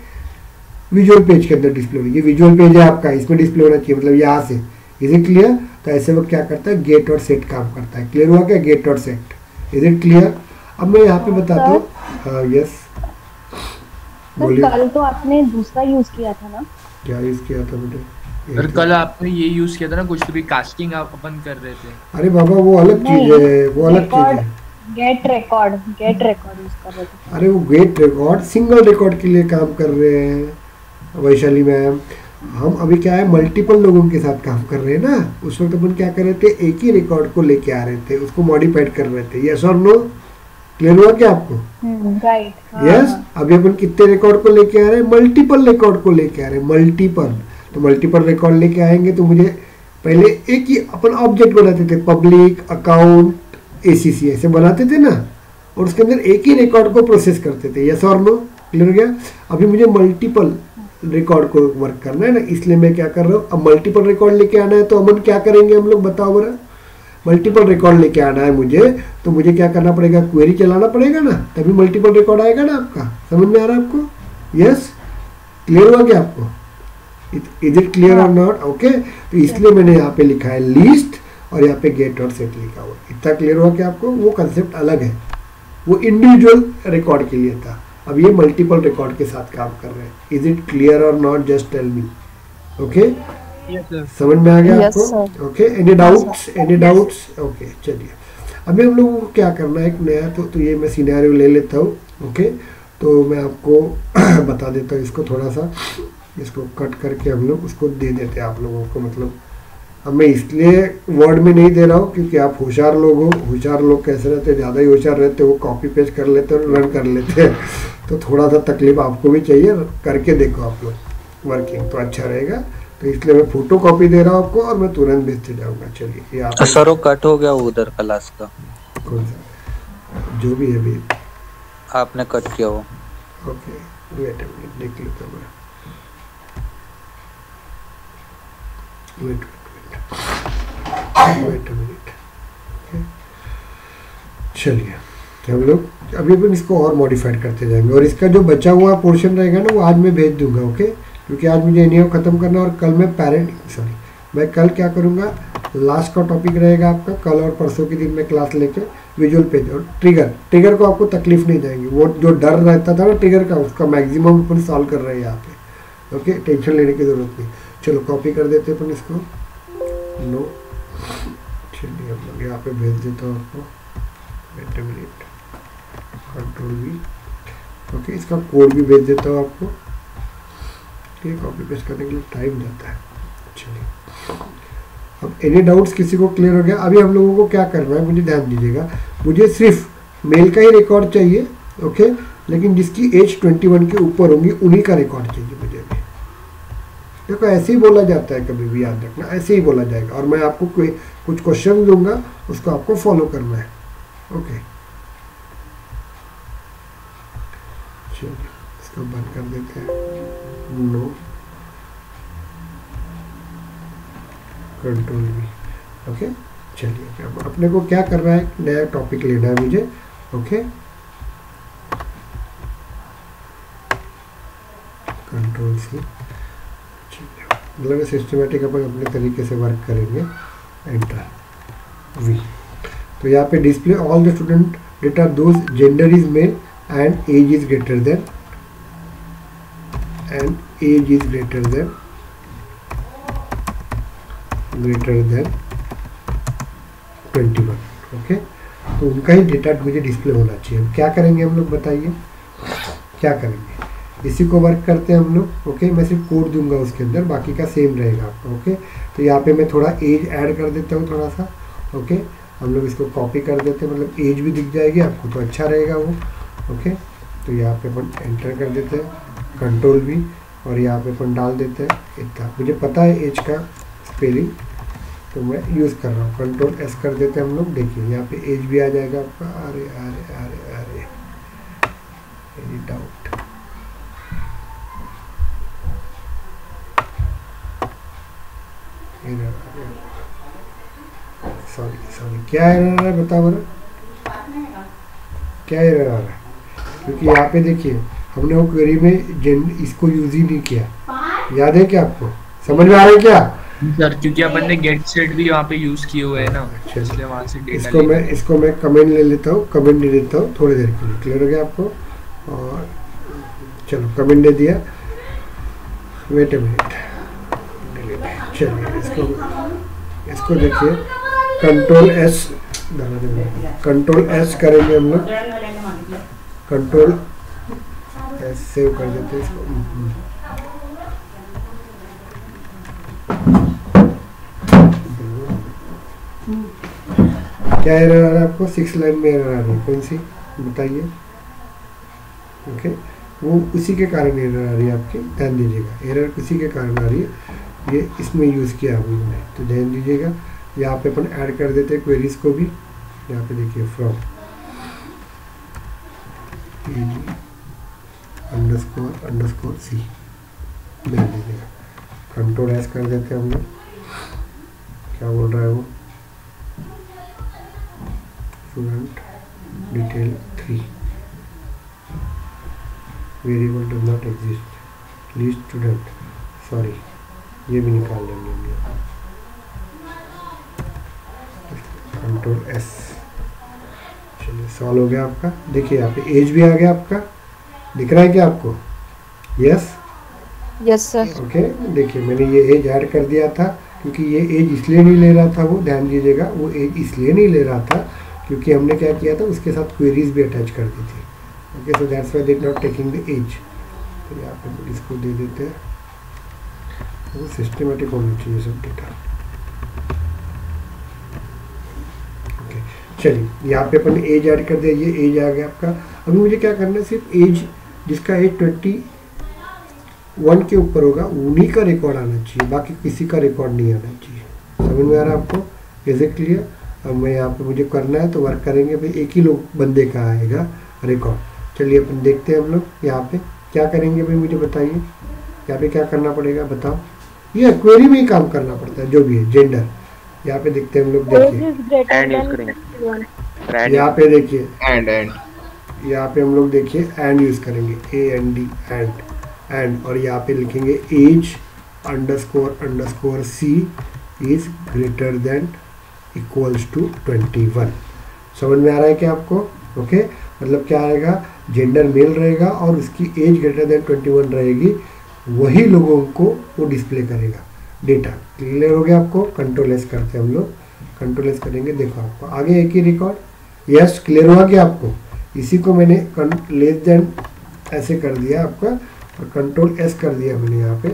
विजुअल पेज के अंदर डिस्प्ले होना। ये विजुअल पेज है आपका, इसमें डिस्प्ले होना चाहिए, मतलब यहाँ से। Is it clear? तो ऐसे वक्त क्या करता है, गेट और सेट काम करता है। क्लियर हुआ क्या, गेट और सेट? Is it clear? अब मैं यहाँ पे बताता हूँ। हाँ, यस बोलिए। कल तो आपने दूसरा यूज किया था ना? क्या यूज किया था बेटे? सर कल आपने ये यूज किया था ना, कुछ भी कास्टिंग आप अपन कर रहे थे। अरे बाबा वो अलग चीज है, वो अलग चीज है। गेट रिकॉर्ड यूज कर रहे थे। अरे वो गेट रिकॉर्ड सिंगल रिकॉर्ड के लिए काम कर रहे हैं वैशाली मैम। हम अभी क्या है, मल्टीपल लोगों के साथ काम कर रहे हैं ना। उस वक्त अपन क्या कर रहे थे, एक ही रिकॉर्ड को लेके आ रहे थे, उसको मॉडिफाइड कर रहे थे। यस और नो? क्लियर हुआ क्या आपको? Right, yes. अभी अपन कितने रिकॉर्ड को लेके आ रहे हैं, मल्टीपल रिकॉर्ड को लेके आ रहे हैं, मल्टीपल। तो मल्टीपल रिकॉर्ड लेके आएंगे तो मुझे पहले एक ही अपन ऑब्जेक्ट बनाते थे, पब्लिक अकाउंट ACC ऐसे बनाते थे ना, और उसके अंदर एक ही रिकॉर्ड को प्रोसेस करते थे। यस और नो, क्लियर हो गया। अभी मुझे मल्टीपल रिकॉर्ड को वर्क करना है ना, इसलिए मैं क्या कर रहा हूँ, अब मल्टीपल रिकॉर्ड लेके आना है तो अमन क्या करेंगे हम लोग, बताओ बरा। मल्टीपल रिकॉर्ड लेके आना है मुझे, तो मुझे क्या करना पड़ेगा, क्वेरी चलाना पड़ेगा ना, तभी मल्टीपल रिकॉर्ड आएगा ना आपका। समझ में आ रहा है आपको? यस, क्लियर हुआ क्या आपको? Is it clear or not? Okay, तो इसलिए मैंने यहाँ पे लिखा है लिस्ट और यहाँ पे गेट और सेट लिखा हुआ। इतना क्लियर हुआ क्या आपको? वो कंसेप्ट अलग है, वो इंडिविजुअल रिकॉर्ड के लिए था, अब ये मल्टीपल रिकॉर्ड के साथ काम कर रहे हैं। Is it clear or not? Just tell me. Okay, समझ में आ गया आपको? Okay, any doubts? Any doubts? Okay, चलिए अभी हम लोगों को क्या करना है, एक नया तो ये मैं सिनेरियो ले लेता हूँ। ओके, तो मैं आपको बता देता हूँ इसको, थोड़ा सा इसको कट करके हम लोग उसको दे देते हैं आप लोगों को। मतलब अब मैं इसलिए वर्ड में नहीं दे रहा हूँ क्योंकि आप होशियार लोग हो। होशियार लोग कैसे रहते हैं, ज़्यादा ही होशियार रहते हैं, वो कॉपी पेस्ट कर लेते हैं और रन कर लेते हैं। तो थोड़ा सा तकलीफ आपको भी चाहिए, करके देखो आप लोग वर्किंग, तो अच्छा रहेगा। तो इसलिए मैं फोटो कॉपी दे रहा हूँ आपको और मैं तुरंत भेजते जाऊँगा। चलिए, ये सर वो कट हो गया उधर क्लास का, कौन सा जो भी है अभी आपने कट किया वो। ओके, वेट अ मिनट, देख लेता हूँ। Wait a minute. चलिए, हम लोग अभी अपन इसको और मॉडिफाइड करते जाएंगे, और इसका जो बचा हुआ पोर्शन रहेगा ना वो आज मैं भेज दूंगा। ओके, क्योंकि आज मुझे एनईओ खत्म करना है, और कल मैं कल क्या करूँगा, लास्ट का टॉपिक रहेगा आपका, कल और परसों के दिन में क्लास लेके विजुअल पेज और ट्रिगर को आपको तकलीफ नहीं देंगे। वो जो डर रहता था ना ट्रिगर का, उसका मैक्सिमम अपन सॉल्व कर रहे हैं यहाँ पे। ओके, टेंशन लेने की जरूरत नहीं। चलो कॉपी कर देते अपन इसको। नो, चलिए हम लोग यहाँ पे भेज देता हूँ आपको। Wait a minute, control V। Okay, इसका कोड भी भेज देता हूँ आपको। ये कॉपी पेस्ट करने के लिए टाइम जाता है। चलिए, अब एनी डाउट्स किसी को क्लियर हो गया? अभी हम लोगों को क्या करना है, मुझे ध्यान दीजिएगा, मुझे सिर्फ मेल का ही रिकॉर्ड चाहिए। ओके, लेकिन जिसकी एज 21 के ऊपर होंगी उन्हीं का रिकॉर्ड चाहिए मुझे भी। देखो ऐसे ही बोला जाता है, कभी भी याद रखना, ऐसे ही बोला जाएगा, और मैं आपको कुछ क्वेश्चन दूंगा, उसको आपको फॉलो करना है। ओके, चलिए इसको बंद कर देते हैं। No, control V। ओके, चलिए अब अपने को क्या करना है, नया टॉपिक लेना है मुझे। Okay, control C। मतलब सिस्टमेटिक अपन अपने तरीके से वर्क करेंगे। Enter V। तो यहाँ पे display all the student data those gender is male and age is greater than 21। Okay, तो उनका ही डेटा मुझे डिस्प्ले होना चाहिए। क्या करेंगे हम लोग, बताइए क्या करेंगे? इसी को वर्क करते हैं हम लोग। ओके, मैं सिर्फ कोड दूंगा उसके अंदर, बाकी का सेम रहेगा आपका। ओके, तो यहाँ पे मैं थोड़ा एज ऐड कर देता हूँ थोड़ा सा। ओके, हम लोग इसको कॉपी कर देते हैं, मतलब एज भी दिख जाएगी आपको, तो अच्छा रहेगा वो। ओके, तो यहाँ पे अपन एंटर कर देते हैं, कंट्रोल V, और यहाँ पे अपन डाल देते हैं इतना। मुझे पता है एज का स्पेलिंग, तो मैं यूज़ कर रहा हूँ। कंट्रोल S कर देते हैं हम लोग। देखिए यहाँ पे एज भी आ जाएगा आपका। अरे अरे अरे अरे, एनी डाउट? सॉरी क्या एरर आ रहा है, बताओ बरा क्या एरर आ रहा है? क्योंकि यहाँ पे देखिए हमने वो क्वेरी में इसको यूज ही नहीं किया, याद है क्या आपको? समझ में आ रहा है क्या सर? क्योंकि अपन ने गेट सेट भी वहाँ पे यूज किए हुए हैं ना, इसलिए वहाँ से डेटा इसको मैं कमेंट ले लेता हूँ, कमेंट दे देता हूँ थोड़ी देर के लिए। क्लियर हो गया आपको? और चलो कमेंट दे दिया। वेट अ मिनट, चलिए इसको देखिए, कंट्रोल S करेंगे हम लोग। कंट्रोल S सेव कर देते हैं इसको। क्या एरर आ रहा है आपको? 6 लाइन में एरर आ रही है, कौन सी बताइए? ओके, वो उसी के कारण एरर आ रही है आपकी, ध्यान दीजिएगा। एरर उसी के कारण आ रही है, ये इसमें यूज़ किया हमने, तो ध्यान दीजिएगा। यहाँ पे अपन ऐड कर देते हैं क्वेरीज को भी। यहाँ पे देखिए फ्रॉम अंडरस्कोर सी मिल दीजिएगा। कंट्रोल एस कर देते हैं हम लोग। क्या बोल रहा है वो, student detail 3 variable does not exist least student, sorry ये भी निकाल देंगे हम। कंट्रोल एस, चलिए सॉल्व हो गया आपका। देखिए यहाँ पे एज भी आ गया आपका, दिख रहा है क्या आपको? Yes yes sir. ओके, देखिए मैंने ये एज ऐड कर दिया था क्योंकि ये एज इसलिए नहीं ले रहा था, वो ध्यान दीजिएगा, वो एज इसलिए नहीं ले रहा था क्योंकि हमने क्या किया था, उसके साथ क्वेरीज भी अटैच कर दी थी। Okay, so that's why they not taking the age. तो यहाँ पे इसको दे देते हैं, वो सिस्टमेटिक होना चाहिए सब डेटा। ओके, चलिए यहाँ पे अपन एज ऐड कर दिया, ये एज आ गया आपका। अभी मुझे क्या करना है, सिर्फ एज जिसका एज 21 के ऊपर होगा उन्हीं का रिकॉर्ड आना चाहिए, बाकी किसी का रिकॉर्ड नहीं आना चाहिए। समझ में आ रहा है आपको? Is it clear? अब मैं यहाँ पे मुझे करना है तो वर्क करेंगे भाई, एक ही लोग बंदे का आएगा रिकॉर्ड। चलिए अपन देखते हैं हम लोग यहाँ पे क्या करेंगे भाई, मुझे बताइए यहाँ पे क्या करना पड़ेगा, बताओ। ये क्वेरी में ही काम करना पड़ता है जो भी है, जेंडर। यहाँ पे देखते हैं हम लोग, देखिए एंड यूज करेंगे, यहाँ पे देखिए, एंड यहाँ पे हम लोग देखिए एंड यूज करेंगे, AND एंड, और यहाँ पे लिखेंगे age underscore C is greater than equals to 21। समझ में आ रहा है क्या आपको? ओके, मतलब क्या आएगा, जेंडर मेल रहेगा और उसकी एज ग्रेटर देन 21 रहेगी, वही लोगों को वो डिस्प्ले करेगा डेटा। क्लियर हो गया आपको? कंट्रोल एस करते हैं हम लोग, कंट्रोल एस करेंगे, देखो आपको आगे एक ही रिकॉर्ड। यस, क्लियर हुआ क्या आपको? इसी को मैंने लेस देन ऐसे कर दिया आपका, और कंट्रोल एस कर दिया मैंने यहाँ पे।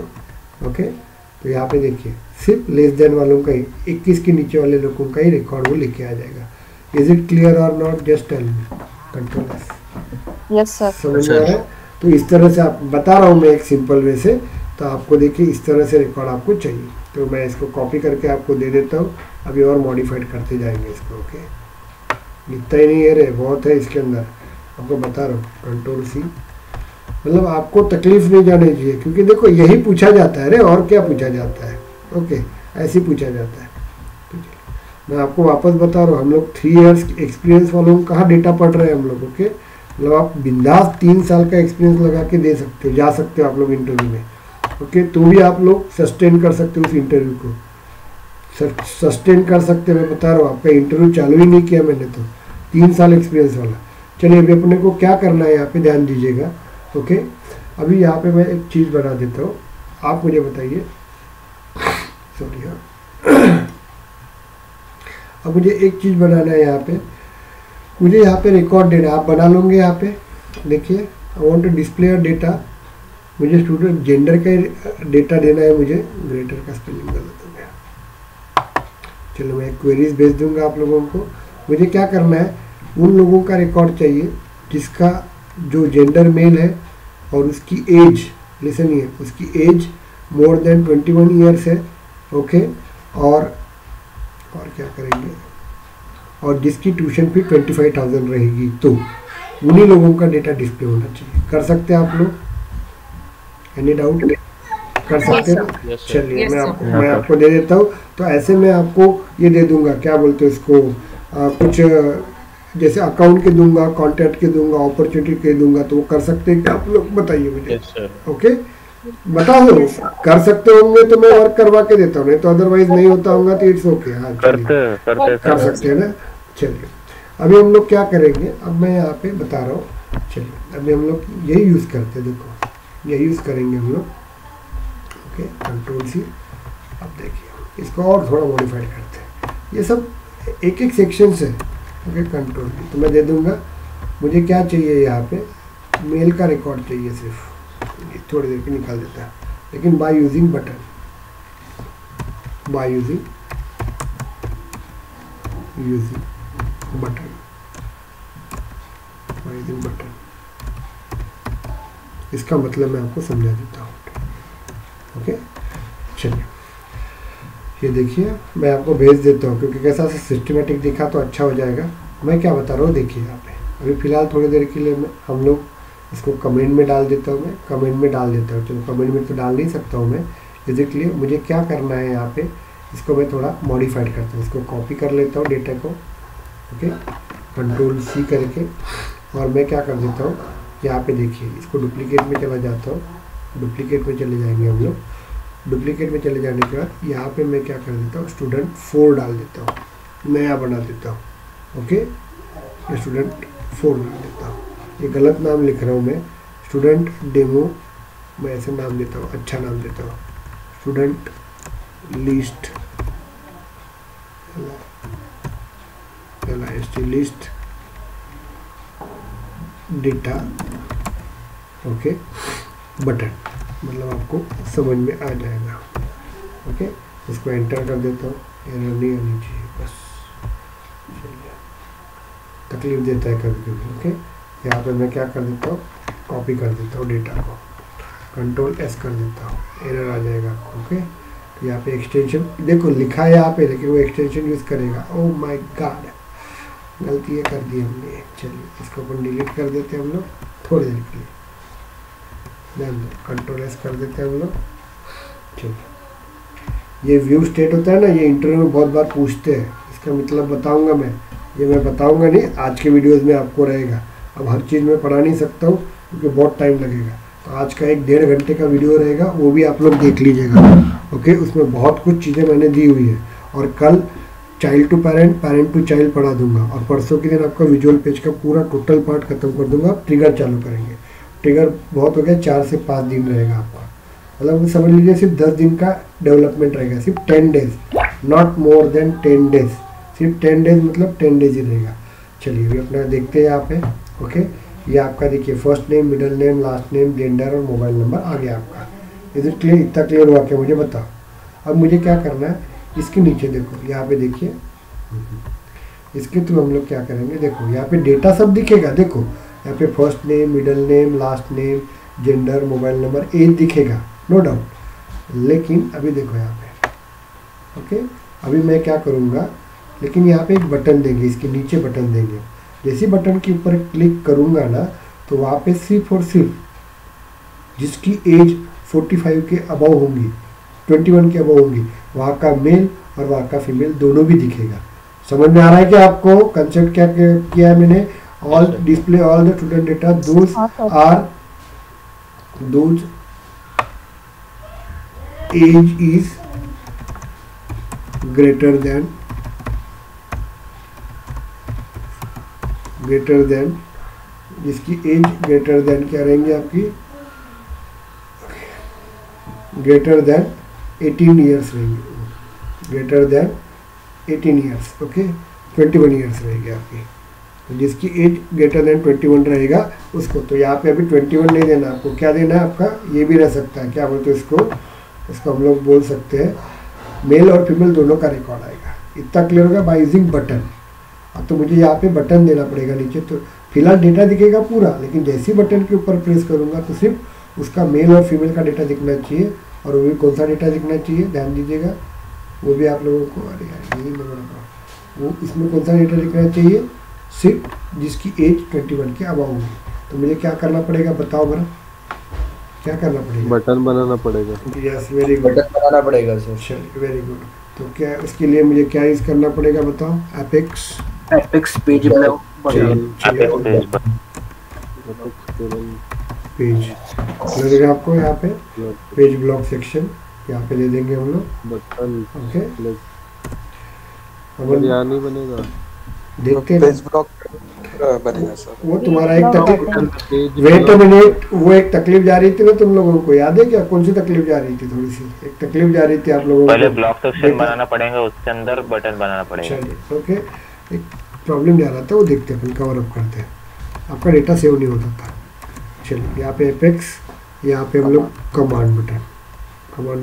ओके, तो यहाँ पे देखिए सिर्फ लेस देन वालों का ही, 21 के नीचे वाले लोगों का ही रिकॉर्ड वो लेके आ जाएगा। Is it clear or not? Just tell me. Control S. Yes sir. समझ में आ रहा है? तो इस तरह से आप बता रहा हूँ मैं एक सिंपल वे से, तो आपको देखिए इस तरह से रिकॉर्ड आपको चाहिए। तो मैं इसको कॉपी करके आपको दे देता हूँ, अभी और मॉडिफाइड करते जाएंगे इसको। ओके, इतना ही नहीं है रे, बहुत है इसके अंदर, आपको बता रहा हूँ। कंट्रोल सी, मतलब आपको तकलीफ नहीं जानी चाहिए, क्योंकि देखो यही पूछा जाता है रे, और क्या पूछा जाता है। ओके, ऐसे ही पूछा जाता है। मैं आपको वापस बता रहा हूँ, हम लोग 3 इयर्स एक्सपीरियंस वालों को कहाँ डेटा पढ़ रहे हैं हम लोग। ओके, मतलब आप बिंदास 3 साल का एक्सपीरियंस लगा के दे सकते हो, जा सकते हो आप लोग इंटरव्यू में। ओके, तो भी आप लोग सस्टेन कर सकते हो उस इंटरव्यू को, सस्टेन कर सकते हो। मैं बता रहा हूँ, आपका इंटरव्यू चालू ही नहीं किया मैंने तो, 3 साल एक्सपीरियंस वाला। चलिए अभी अपने को क्या करना है, यहाँ पे ध्यान दीजिएगा। ओके, अभी यहाँ पे मैं एक चीज़ बना देता हूँ, आप मुझे बताइए। सॉरी हाँ, अब मुझे एक चीज़ बनाना है यहाँ पे, मुझे यहाँ पे रिकॉर्ड देना है, आप बना लोगे यहाँ पे। देखिए, I want to display data, मुझे स्टूडेंट जेंडर का डेटा देना है, मुझे ग्रेटर का स्पेलिंग गलत हो गया। चलो मैं क्वेरीज भेज दूंगा आप लोगों को। मुझे क्या करना है, उन लोगों का रिकॉर्ड चाहिए जिसका जो जेंडर मेल है और उसकी एज, लिसन ये, उसकी एज मोर देन 21 ईयर्स है। ओके, और क्या करेंगे, और जिसकी ट्यूशन फी 25,000 रहेगी, तो उन्हीं लोगों का डेटा डिस्प्ले होना चाहिए। कर सकते हैं आप लोग? Any doubt? कर सकते हैं? Yes, sir. चलिए Yes, मैं आपको दे देता हूँ। तो ऐसे मैं आपको ये दे दूंगा, क्या बोलते हैं इसको, कुछ जैसे अकाउंट के दूंगा, कॉन्टैक्ट के दूंगा, अपॉर्चुनिटी के दूंगा, तो वो कर सकते हैं क्या आप लोग? बताइए मुझे। Yes, sir. ओके, बता दो, कर सकते होंगे तो मैं वर्क करवा के देता हूँ, नहीं तो अदरवाइज नहीं होता होगा तो इट्स ओके। हाँ, चलिए कर सकते हैं ना। चलिए अभी हम लोग क्या करेंगे, अब मैं यहाँ पे बता रहा हूँ। चलिए अभी हम लोग यही यूज़ करते हैं, देखो यही यूज़ करेंगे हम लोग। Okay, control C. अब देखिए इसको और थोड़ा मॉडिफाइड करते हैं, ये सब एक एक सेक्शन से। ओके, कंट्रोल सी, तो मैं दे दूँगा। मुझे क्या चाहिए यहाँ पे, मेल का रिकॉर्ड चाहिए सिर्फ, थोड़ी देर के निकाल देता है, लेकिन by using button, by using button, by using button. इसका मतलब मैं आपको समझा देता हूँ। ओके, चलिए ये देखिए मैं आपको भेज देता हूँ, क्योंकि कैसा सिस्टमेटिक दिखा तो अच्छा हो जाएगा। मैं क्या बता रहा हूँ देखिए यहाँ पे, अभी फ़िलहाल थोड़ी देर के लिए हम लोग इसको कमेंट में डाल देता हूँ, मैं कमेंट में डाल देता हूँ। चलो कमेंट में तो डाल नहीं सकता हूँ मैं, इसलिए मुझे क्या करना है यहाँ पे, इसको मैं थोड़ा मॉडिफाइड करता हूँ। इसको कॉपी कर लेता हूँ डेटा को, ओके, कंट्रोल सी करके, और मैं क्या कर देता हूँ यहाँ पे देखिए, इसको डुप्लीकेट में चला जाता हूँ। डुप्लीकेट में चले जाएंगे हम लोग। डुप्लीकेट में चले जाने के बाद यहाँ पे मैं क्या कर देता हूँ, स्टूडेंट 4 डाल देता हूँ, नया बना देता हूँ। ओके, ये स्टूडेंट 4 डाल देता हूँ। ये गलत नाम लिख रहा हूँ मैं, स्टूडेंट डेमो, मैं ऐसे नाम देता हूँ, अच्छा नाम देता हूँ, student list, list data, okay, button, मतलब आपको समझ में आ जाएगा। ओके, इसको एंटर कर देता हूँ, एरर नहीं आनी चाहिए बस, चलिए, तकलीफ देता है कभी कभी। ओके, यहाँ पे मैं क्या कर देता हूँ, कॉपी कर देता हूँ डेटा को, कंट्रोल एस कर देता हूँ, एरर आ जाएगा आपको। ओके, तो यहाँ पे एक्सटेंशन देखो लिखा है यहाँ पे, लेकिन वो एक्सटेंशन यूज़ करेगा। ओह माय गॉड, गलती कर दी हमने। चलिए इसको अपन डिलीट कर देते हैं हम लोग थोड़ी देर के लिए, ध्यान दो, कंट्रोल एस कर देते हैं हम लोग। चलिए, ये व्यू स्टेट होता है ना, ये इंटरव्यू में बहुत बार पूछते हैं, इसका मतलब बताऊंगा मैं, ये मैं बताऊंगा नहीं, आज के वीडियोस में आपको रहेगा। अब हर चीज़ में पढ़ा नहीं सकता हूँ क्योंकि बहुत टाइम लगेगा, तो आज का 1-1.5 घंटे का वीडियो रहेगा, वो भी आप लोग देख लीजिएगा। ओके, उसमें बहुत कुछ चीज़ें मैंने दी हुई है, और कल child to parent, parent to child पढ़ा दूंगा, और परसों के दिन आपका विजुअल पेज का पूरा टोटल पार्ट खत्म कर दूंगा। ट्रिगर चालू करेंगे, ट्रिगर बहुत हो गया, 4 से 5 दिन रहेगा आपका, मतलब समझ लीजिए सिर्फ 10 दिन का डेवलपमेंट रहेगा, सिर्फ 10 days, not more than 10 days, सिर्फ 10 डेज मतलब 10 डेज ही रहेगा। चलिए अभी अपना देखते हैं यहाँ पे। ओके, ये आपका देखिए first name, middle name, last name, gender और मोबाइल नंबर आ गया आपका। इधर क्लियर, इतना क्लियर हुआ क्या, मुझे बताओ। अब मुझे क्या करना है, इसके नीचे देखो, यहाँ पे देखिए, इसके थ्रू हम लोग क्या करेंगे, देखो यहाँ पे डेटा सब दिखेगा, देखो यहाँ पे first name, middle name, last name, gender, mobile number, age दिखेगा, नो डाउट। लेकिन अभी देखो यहाँ पे, ओके, अभी मैं क्या करूँगा, लेकिन यहाँ पे एक बटन देंगे, इसके नीचे बटन देंगे। जैसे बटन के ऊपर क्लिक करूँगा ना, तो वहाँ पे सिर्फ और सिर्फ जिसकी एज 45 के अबव होंगी, 21 के अबव होंगी, वहाँ का मेल और वहाँ का फीमेल दोनों भी दिखेगा। समझ में आ रहा है कि आपको कंसेप्ट क्या किया है मैंने, all display all the student data those age is greater than, जिसकी एज ग्रेटर देन क्या रहेंगे आपकी, ग्रेटर देन 18 ईयर्स रहेंगे, greater than 18 years, okay, 21 years रहेगी आपकी। तो जिसकी एज ग्रेटर देन 21 रहेगा उसको, तो यहाँ पे अभी 21 नहीं देना आपको, क्या देना है आपका, ये भी रह सकता है, क्या बोलते हैं इसको हम लोग बोल सकते हैं मेल और फीमेल दोनों का रिकॉर्ड आएगा। इतना क्लियर होगा बाय यूजिंग बटन। अब तो मुझे यहाँ पे बटन देना पड़ेगा नीचे, तो फिलहाल डेटा दिखेगा पूरा, लेकिन जैसे ही बटन के ऊपर प्रेस करूँगा तो सिर्फ उसका मेल और फीमेल का डेटा दिखना चाहिए, और वो भी कौन सा डेटा दिखना चाहिए, ध्यान दीजिएगा, वो भी आप लोगों को, अरे यार यही मैं बोल रहा हूँ, वो इसमें कौन सा डेटा दिखना चाहिए, सिर्फ जिसकी एज 21 के अबव होगी। तो मुझे क्या करना पड़ेगा बताओ बरा, क्या करना पड़ेगा, बटन बनाना पड़ेगा। यस वेरी गुड, बटन बनाना पड़ेगा सर। चलिए वेरी गुड। तो क्या उसके लिए मुझे क्या यूज़ करना पड़ेगा बताओ, एपेक्स पेज ब्लॉक पेज लगेगा आपको, यहाँ पे पेज ब्लॉक सेक्शन यहाँ पे दे देंगे हम लोग, बटन, ओके। अब यहाँ नहीं बनेगा, देखते हैं पेज ब्लॉक बनेगा सर। वो तुम्हारा एक तकलीफ, वेट अ मिनट, वो एक तकलीफ जा रही थी ना तुम लोगों को, याद है क्या, कौन सी तकलीफ जा रही थी, थोड़ी सी एक तकलीफ जा रही थी आप लोगों को, पहले ब्लॉक सेक्शन बनाना पड़ेगा, उसके अंदर बटन बनाना पड़ेगा। चलिए ओके, एक प्रॉब्लम जा रहा था, वो देखते हैं, कवर अप करते हैं, आपका डेटा सेव नहीं होता था। चलिए यहाँ पे एपेक्स, यहाँ पे हम लोग कमांड बटन,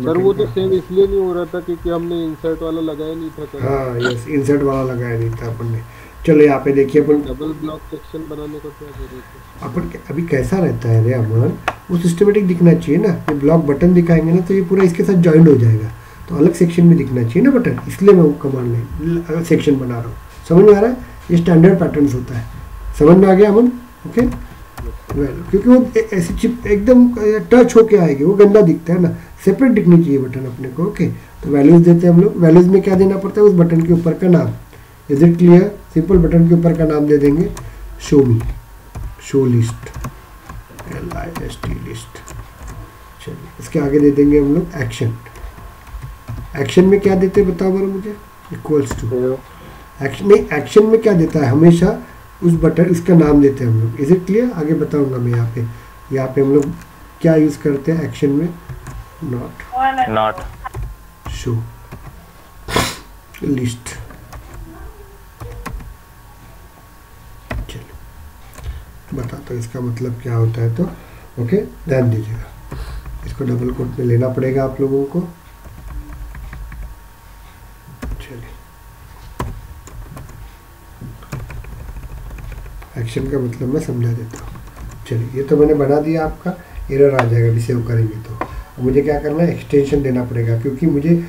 सर वो तो सेव इसलिए नहीं हो रहा था क्योंकि हमने इंसर्ट वाला लगाया नहीं था सर। हाँ यस, इंसर्ट वाला लगाया नहीं था अपन ने। चलो यहाँ पे देखिए अपन डबल ब्लॉक सेक्शन बनाने का क्या जरूरत है, अपन अभी कैसा रहता है रे अमन, वो सिस्टमेटिक दिखना चाहिए ना, ये ब्लॉक बटन दिखाएंगे ना तो ये पूरा इसके साथ ज्वाइंट हो जाएगा, तो अलग सेक्शन में दिखना चाहिए ना बटन, इसलिए मैं वो कमांड में सेक्शन बना रहा हूँ, समझ में आ रहा है। ये स्टैंडर्ड पैटर्न्स होता है। समझ में आ गया अमन? ओके वेल, क्योंकि वो ऐसी चिप एकदम टच होके आएगी, वो गंदा दिखता है ना, सेपरेट दिखनी चाहिए बटन अपने को। ओके तो वैल्यूज देते हैं हम लोग। वैल्यूज में क्या देना पड़ता है? उस बटन के ऊपर का नाम। Is it clear? Simple button के ऊपर का नाम दे देंगे शो मी, शो लिस्ट, LIST लिस्ट। चलिए इसके आगे दे देंगे हम लोग एक्शन। एक्शन में क्या देते हैं बताओ बरो मुझे? Equals to action. नहीं, एक्शन में क्या देता है? हमेशा उस बटन इसका नाम देते हैं हम लोग। Is it clear? आगे बताऊंगा मैं। यहाँ पे हम लोग क्या यूज करते हैं एक्शन में? Not show list. चलो बताता हूँ इसका मतलब क्या होता है। तो ओके ध्यान दीजिएगा, इसको डबल कोट में लेना पड़ेगा आप लोगों को। चलिए एक्शन का मतलब मैं समझा देता हूँ। चलिए ये तो मैंने बना दिया, आपका एरर आ जाएगा अभी सेव करेंगे तो। अब मुझे क्या करना है? एक्सटेंशन देना पड़ेगा, क्योंकि मुझे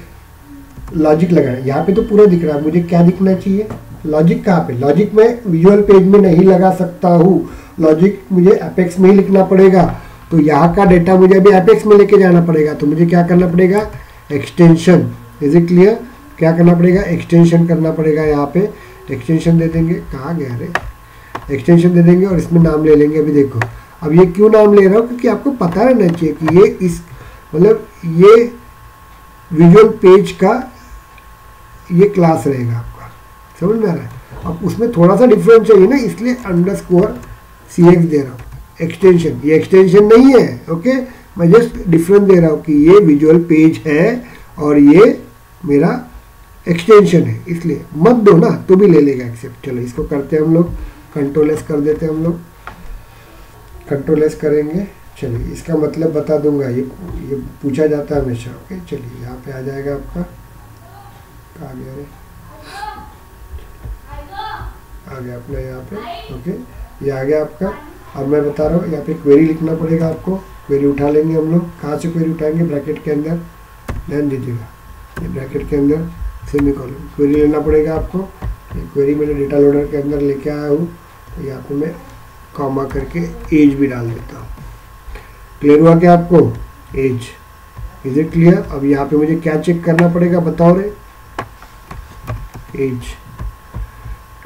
लॉजिक लगाना है। यहाँ पे तो पूरा दिख रहा है, मुझे क्या दिखना चाहिए? लॉजिक कहाँ पे? लॉजिक मैं विजुअल पेज में नहीं लगा सकता हूँ, लॉजिक मुझे एपेक्स में ही लिखना पड़ेगा। तो यहाँ का डेटा मुझे अभी एपेक्स में लेके जाना पड़ेगा, तो मुझे क्या करना पड़ेगा? एक्सटेंशन। Is it clear? क्या करना पड़ेगा? एक्सटेंशन करना पड़ेगा। यहाँ पे एक्सटेंशन दे देंगे। कहाँ गया रे? एक्सटेंशन दे देंगे और इसमें नाम ले लेंगे। अभी देखो, अब ये क्यों नाम ले रहा हूँ? क्योंकि आपको पता रहना चाहिए कि ये इस मतलब ये विजुअल पेज का ये क्लास रहेगा आपका। समझ में आ रहा है? अब उसमें थोड़ा सा डिफरेंस चाहिए ना, इसलिए _CX दे रहा हूँ। एक्सटेंशन, ये एक्सटेंशन नहीं है। ओके मैं जस्ट डिफरेंस दे रहा हूँ कि ये विजुअल पेज है और ये मेरा एक्सटेंशन है, इसलिए मत दो ना तो भी ले लेगा एक्सेप्ट। चलो इसको करते हैं हम लोग, कंट्रोल एस कर देते हैं हम लोग, कंट्रोल एस करेंगे। चलिए इसका मतलब बता दूंगा, ये पूछा जाता है हमेशा। ओके चलिए यहाँ पे आ जाएगा आपका, आ गया रे, आ गया अपना यहाँ पे। ओके ये आ गया आपका। अब मैं बता रहा हूँ यहाँ पे क्वेरी लिखना पड़ेगा आपको। क्वेरी उठा लेंगे हम लोग। कहाँ से क्वेरी उठाएंगे? ब्रैकेट के अंदर, ध्यान दीजिएगा, ये ब्रैकेट के अंदर सेमीकोलन क्वेरी लेना पड़ेगा आपको। ये क्वेरी मैंने डेटा लोडर के अंदर लेके आया हूँ, तो यहाँ पे मैं कॉमा करके एज भी डाल देता हूँ। क्लियर हुआ क्या आपको? एज। Is it clear? अब यहाँ पे मुझे क्या चेक करना पड़ेगा बताओ रे? एज।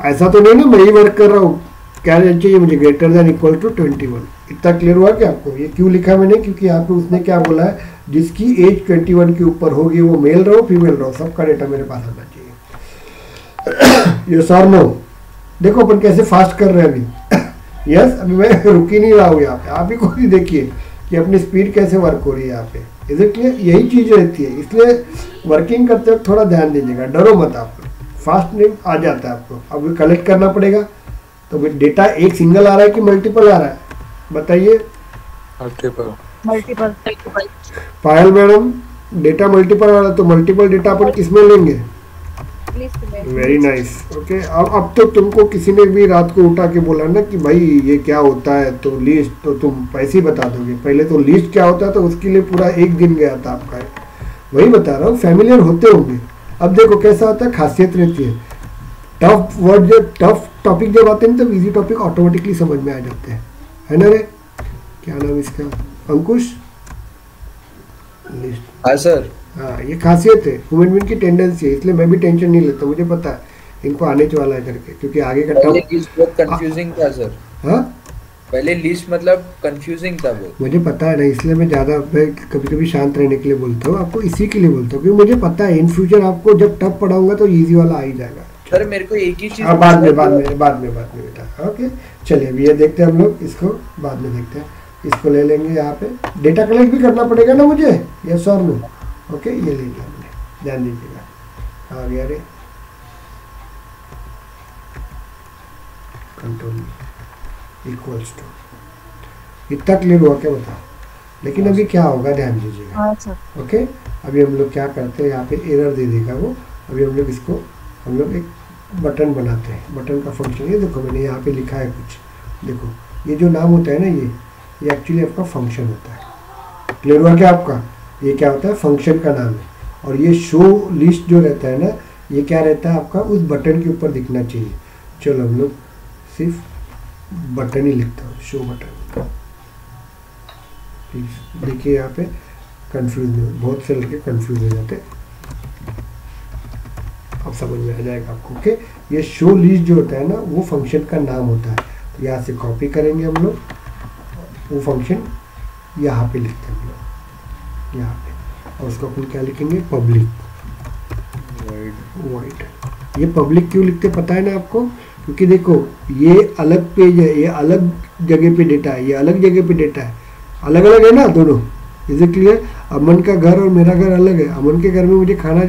ऐसा तो नहीं ना मैं ही वर्क कर रहा हूँ, क्या चाहिए मुझे? >= 21। इतना क्लियर हुआ क्या आपको? ये क्यों लिखा मैंने? क्योंकि यहाँ पे उसने क्या बोला है, जिसकी एज 21 के ऊपर होगी, वो मेल रहो फीमेल रहो, सबका डेटा मेरे पास आना चाहिए। ये सर नो देखो अपन कैसे फास्ट कर रहे हैं अभी। यस अभी मैं रुक ही नहीं रहा हूँ यहाँ पे। आप ही खुद ही देखिए कि अपनी स्पीड कैसे वर्क हो रही है यहाँ पे। Is it clear? यही चीज़ रहती है, इसलिए वर्किंग करते वक्त थोड़ा ध्यान दीजिएगा, डरो मत आप। फास्ट नहीं आ जाता है आपको। अब कलेक्ट करना पड़ेगा, तो डेटा एक सिंगल आ रहा है कि मल्टीपल आ रहा है बताइए? मल्टीपल। पायल मैडम डेटा मल्टीपल आ रहा है, तो मल्टीपल डेटा अपन किसमें लेंगे? Very nice. ओके अब तो तुमको किसी ने भी रात को उठा के बोला ना कि भाई ये क्या होता है, तो लिस्ट, तो तुम पैसे ही बता दोगे। पहले तो लिस्ट क्या होता है, तो उसके लिए पूरा एक दिन गया था आपका। वही बता रहा हूँ, फैमिलियर होते होंगे। अब देखो कैसा होता है, खासियत रहती है। टफ वर्ड जब टफ टॉपिक जब आते हैं तो इजी टॉपिक ऑटोमेटिकली समझ में आ जाते हैं, है ना रे? क्या नाम इसका? अंकुश। लिस्ट। हाँ सर। हाँ ये खासियत है, ह्यूमन बीइंग की टेंडेंसी है, इसलिए मैं भी टेंशन नहीं लेता। मुझे पता है इनको आने वाला है करके, क्योंकि आगे का पहले लिस्ट बहुत कंफ्यूजिंग था सर। हाँ पहले लिस्ट मतलब कंफ्यूजिंग था वो। मुझे पता है ना, इसलिए मैं ज़्यादा कभी कभी शांत रहने के लिए बोलता हूँ आपको, इसी के लिए बोलता हूँ, क्योंकि मुझे पता है इन फ्यूचर आपको जब टफ पढ़ाऊंगा तो ईजी वाला आ ही जाएगा। सर मेरे को एक ही चीज बाद में बेटा। ओके चलिए अभी ये देखते हैं हम लोग, इसको बाद में देखते हैं। इसको ले लेंगे, यहाँ पे डेटा कलेक्ट भी करना पड़ेगा ना मुझे, यस और नो? ओके ये ले लिया हमने, ध्यान दीजिएगा। आ गया रे, कंट्रोल इक्वल्स टू। इतना क्लियर हुआ क्या बता? लेकिन अभी क्या होगा ध्यान दीजिएगा। ओके अभी हम लोग क्या करते हैं, यहाँ पे एरर दे देगा वो। अभी हम लोग इसको हम लोग एक बटन बनाते हैं। बटन का फंक्शन ये देखो, मैंने यहाँ पे लिखा है कुछ, देखो ये जो नाम होता है ना, ये एक्चुअली आपका फंक्शन होता है। क्लियर हुआ क्या आपका? ये क्या होता है? फंक्शन का नाम है। और ये शो लिस्ट जो रहता है ना, ये क्या रहता है आपका? उस बटन के ऊपर दिखना चाहिए। चलो हम लोग सिर्फ बटन ही लिखता हूँ, शो बटन। प्लीज देखिए यहाँ पे कंफ्यूज नहीं हो, बहुत से लड़के कंफ्यूज हो जाते हैं। अब समझ में आ जाएगा आपको। ओके, ये शो लिस्ट जो होता है ना वो फंक्शन का नाम होता है। तो यहाँ से कॉपी करेंगे हम लोग, वो फंक्शन यहाँ पे लिखते हैं हम लोग यहाँ पे, और उसको अपन क्या लिखेंगे, पब्लिक वाइड। ये पब्लिक क्यों लिखते पता है ना आपको, क्योंकि देखो ये अलग पेज है, ये अलग जगह पे डेटा है, ये अलग जगह पे डेटा है, अलग अलग है ना दोनों। Is it clear? अमन का घर और मेरा घर अलग है। अमन के घर में मुझे खाना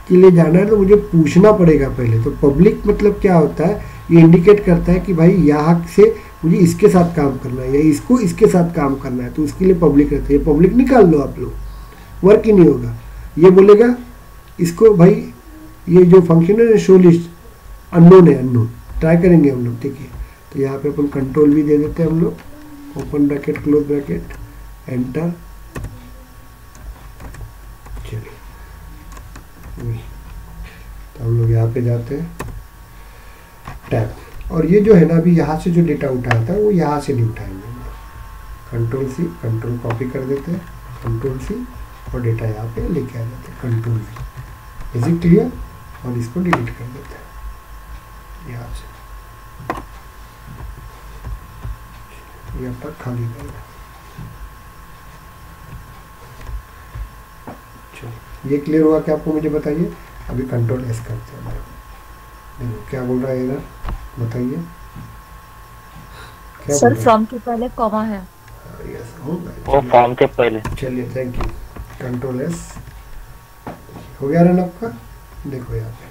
के लिए जाना है तो मुझे पूछना पड़ेगा पहले। तो पब्लिक मतलब क्या होता है, ये इंडिकेट करता है कि भाई यहाँ से मुझे इसके साथ काम करना है या इसको इसके साथ काम करना है, तो उसके लिए पब्लिक रहता है। ये पब्लिक निकाल लो आप लोग, वर्क ही नहीं होगा। ये बोलेगा इसको भाई ये जो फंक्शन है शो लिस्ट अननोन है, अननोन। ट्राई करेंगे हम लोग, ठीक है। तो यहाँ पे अपन कंट्रोल भी दे देते हैं हम लोग, open bracket close bracket enter. चलिए तो हम लोग यहाँ पे जाते हैं टैब, और ये जो है ना अभी यहाँ से जो डेटा उठाया था वो यहाँ से नहीं उठाएंगे। कंट्रोल सी, कंट्रोल कॉपी कर देते हैं, कंट्रोल सी, और डेटा यहाँ पे लेके आ जाते हैं, control we. Is it clear? और इसको डिलीट कर देते हैं यहाँ से, यहाँ पर खाली रहेगा। चलो ये क्लियर हुआ क्या आपको, मुझे बताइए। अभी कंट्रोल एस करते हैं। देखो क्या बोल रहा है एरर, बताइए क्या सर। फ्रॉम के पहले कॉमा है। यस हो गया, वो फॉर्म के पहले। चलिए थैंक यू। कंट्रोल एस हो गया रन आपका। देखो यहाँ पे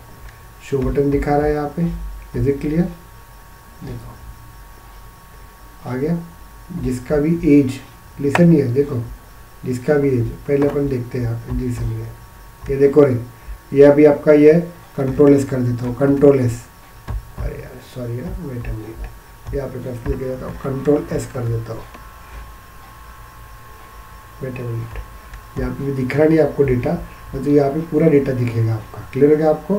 शो बटन दिखा रहा है यहाँ पे, इज इट क्लियर? देखो आ गया। जिसका भी एज लिसन नहीं है, देखो जिसका भी एज, पहले अपन देखते हैं यहाँ पे लिसन नहीं है। ये देखो रे, ये अभी आपका ये कंट्रोल एस कर देता हूँ, कंट्रोल एस। अरे यार सॉरी यार, वेट अ मिनट, यहाँ पे कैसे लेके जाता हूँ, कंट्रोल एस कर देता हूँ। वेट अ मिनट, यहाँ पे भी दिख रहा नहीं आपको डेटा, मतलब यहाँ पे पूरा डेटा दिखेगा आपका। क्लियर हो गया? आपको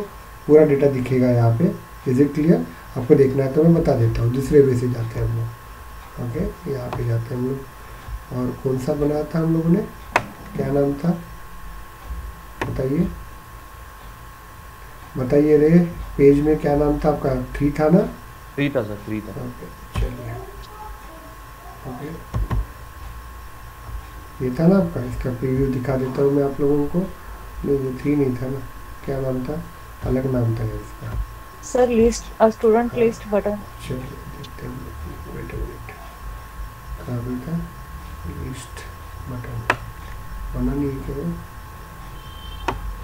पूरा डेटा दिखेगा यहाँ पे। Is it clear? आपको देखना है तो मैं बता देता हूँ। दूसरे वे से जाते हैं हम लोग। ओके, यहाँ पे जाते हैं हम लोग। और कौन सा बनाया था हम लोगों ने, क्या नाम था बताइए, बताइए रे। पेज में क्या नाम था आपका? 3 था ना? 3 था सर, 3 था। ओके चलिए, ओके ये था ना आपका। इसका प्रीव्यू दिखा देता हूँ मैं आप लोगों को। नहीं ये 3 नहीं था ना, क्या नाम था, अलग नाम था इसका sir. List student list button. चलिए देखते हैं, वेट अ मिनट, कहाँ पे था लिस्ट बटन, बना नहीं है क्या?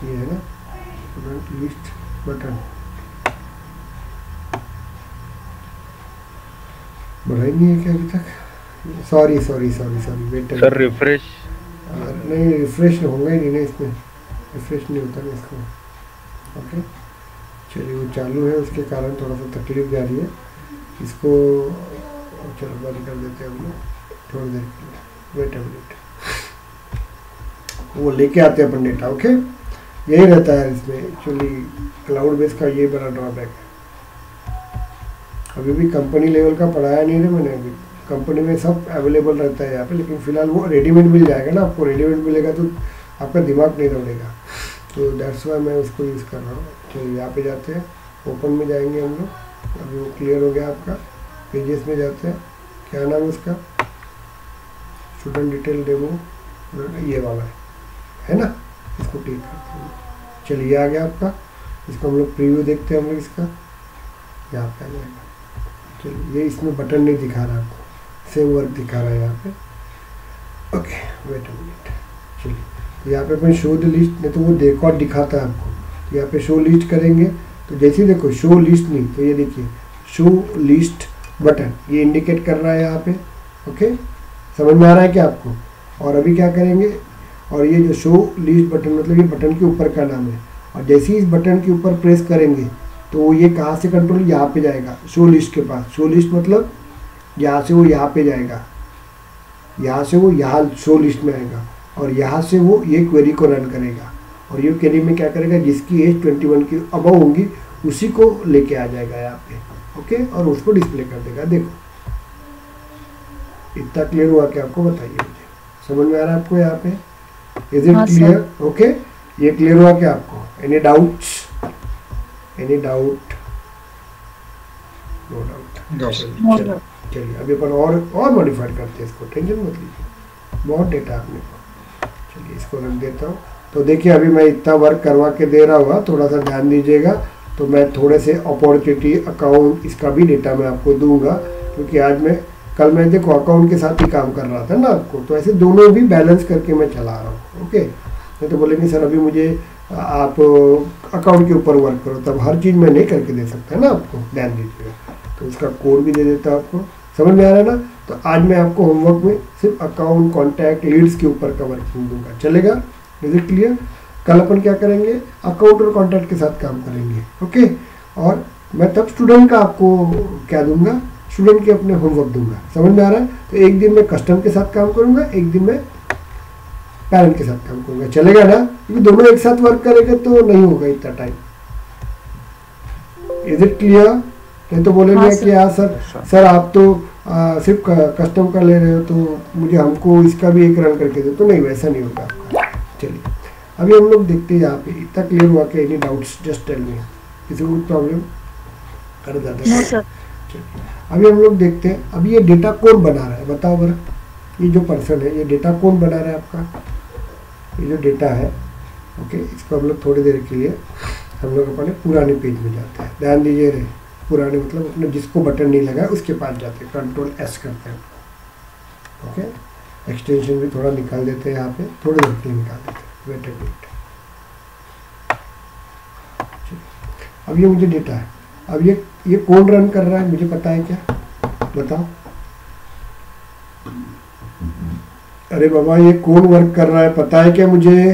ये है ना स्टूडेंट लिस्ट बटन, बना ही नहीं है क्या अभी तक? Sorry sorry sorry sorry, wait sir refresh नहीं, रिफ्रेश होगा ही नहीं ना इसमें, रिफ्रेश नहीं होता ना इसको। ओके चलिए, वो चालू है उसके कारण थोड़ा सा तकलीफ जा रही है इसको। चलो बंद कर देते हैं हम लोग थोड़ी देर के लिए, वेट अ मिनट। वो लेके आते हैं अपन डेटा। ओके यही रहता है इसमें एक्चुअली, क्लाउड बेस का ये बड़ा ड्रॉबैक है। अभी भी कंपनी लेवल का पढ़ाया नहीं है मैंने, अभी कंपनी में सब अवेलेबल रहता है यहाँ पे, लेकिन फिलहाल वो रेडीमेड मिल जाएगा ना आपको। रेडीमेड मिलेगा तो आपका दिमाग नहीं दौड़ेगा, तो दैट्स वाई मैं उसको यूज़ कर रहा हूँ। चलिए यहाँ पे जाते हैं, ओपन में जाएंगे हम लोग। अभी वो क्लियर हो गया आपका। पेजेस में जाते हैं, क्या नाम है उसका, स्टूडेंट डिटेल डेमो, ये वाला है ना, इसको क्लिक करते हैं। चलिए आ गया आपका। इसको हम लोग प्रीव्यू देखते हैं हम लोग इसका, यहाँ पे आ जाएगा। चलिए ये इसमें बटन नहीं दिखा रहा आपको, सेम वर्क दिखा रहा है यहाँ पे। Okay wait a minute. चलिए तो यहाँ पे अपन शो द लिस्ट, नहीं तो वो रिकॉर्ड दिखाता है आपको। तो यहाँ पे शो लिस्ट करेंगे तो जैसे ही देखो शो लिस्ट नहीं, तो ये देखिए शो लिस्ट बटन, ये इंडिकेट कर रहा है यहाँ पे। ओके समझ में आ रहा है क्या आपको? और अभी क्या करेंगे, और ये जो शो लिस्ट बटन मतलब ये बटन के ऊपर का नाम है, और जैसे ही इस बटन के ऊपर प्रेस करेंगे तो ये कहाँ से कंट्रोल यहाँ पे जाएगा, शो लिस्ट के पास। शो लिस्ट मतलब यहाँ से वो यहाँ पे जाएगा, यहाँ से वो यहाँ शो लिस्ट में आएगा, और यहाँ से वो ये क्वेरी को रन करेगा। और ये क्वेरी में क्या करेगा, जिसकी एज 21 की अबव होंगी उसी को लेके आ जाएगा यहाँ पे, ओके, और उसको डिस्प्ले कर देगा। देखो इतना क्लियर हुआ कि आपको बताइए, मुझे समझ में आ रहा है आपको यहाँ पे? Is it clear? ओके, ये क्लियर हुआ क्या आपको? Any doubts? Any doubt? No doubt. चलिए अभी अपन और मॉडिफाइड करते हैं इसको, टेंशन मत लीजिए, बहुत डेटा आपने को। चलिए इसको रख देता हूँ। तो देखिए अभी मैं इतना वर्क करवा के दे रहा हुआ, थोड़ा सा ध्यान दीजिएगा। तो मैं थोड़े से अपॉर्चुनिटी अकाउंट इसका भी डेटा मैं आपको दूंगा, क्योंकि आज मैं कल मैं देखो अकाउंट के साथ ही काम कर रहा था ना आपको, तो ऐसे दोनों भी बैलेंस करके मैं चला रहा हूँ। ओके, नहीं तो बोलेंगे सर अभी मुझे आप अकाउंट के ऊपर वर्क करो, तब हर चीज़ मैं नहीं करके दे सकता ना आपको, ध्यान दीजिएगा। तो उसका कोड भी दे देता हूँ आपको, समझ में आ रहा है ना? तो आज मैं आपको होमवर्क में सिर्फ अकाउंट, कॉन्टैक्ट, लीड्स के ऊपर का वर्किंग दूंगा, चलेगा? Is it clear? कल अपन क्या करेंगे? अकाउंट और कॉन्टैक्ट के साथ काम करेंगे, ओके। और मैं तब स्टूडेंट का आपको क्या दूंगा? स्टूडेंट के अपने होमवर्क दूंगा, समझ में आ रहा है? तो एक दिन मैं कस्टम के साथ काम करूंगा, एक दिन मैं पैरेंट के साथ काम करूंगा, चलेगा ना? क्योंकि दोनों एक साथ वर्क करेंगे तो नहीं होगा इतना टाइम। Is it clear? नहीं तो बोलेंगे कि यार सर आप तो सिर्फ कस्टम का ले रहे हो, तो मुझे हमको इसका भी एक रन करके दो, तो नहीं, वैसा नहीं होगा आपका। चलिए अभी हम लोग देखते हैं यहाँ पे, इतना क्लियर हुआ कि any doubts just tell me, किसी को प्रॉब्लम कर जाता है? अभी हम लोग देखते हैं, अभी ये डेटा कौन बना रहा है बताओ बरा? ये जो पर्सन है, ये डेटा कौन बना रहा है आपका? ये जो डेटा है, ओके, इसको हम लोग थोड़ी देर के लिए हम लोग अपने पुराने पेज में जाते हैं। ध्यान दीजिए रे, पुराने मतलब अपने जिसको बटन नहीं लगा है उसके पास जाते हैं, कंट्रोल एस करते हैं, ओके। एक्सटेंशन भी थोड़ा निकाल देते हैं यहाँ पे, थोड़ी देर के लिए निकाल देते हैं, वेट एंड वेट। अब ये मुझे डेटा है, अब ये कौन रन कर रहा है मुझे पता है क्या? बताओ। अरे बाबा ये कौन वर्क कर रहा है पता है क्या मुझे?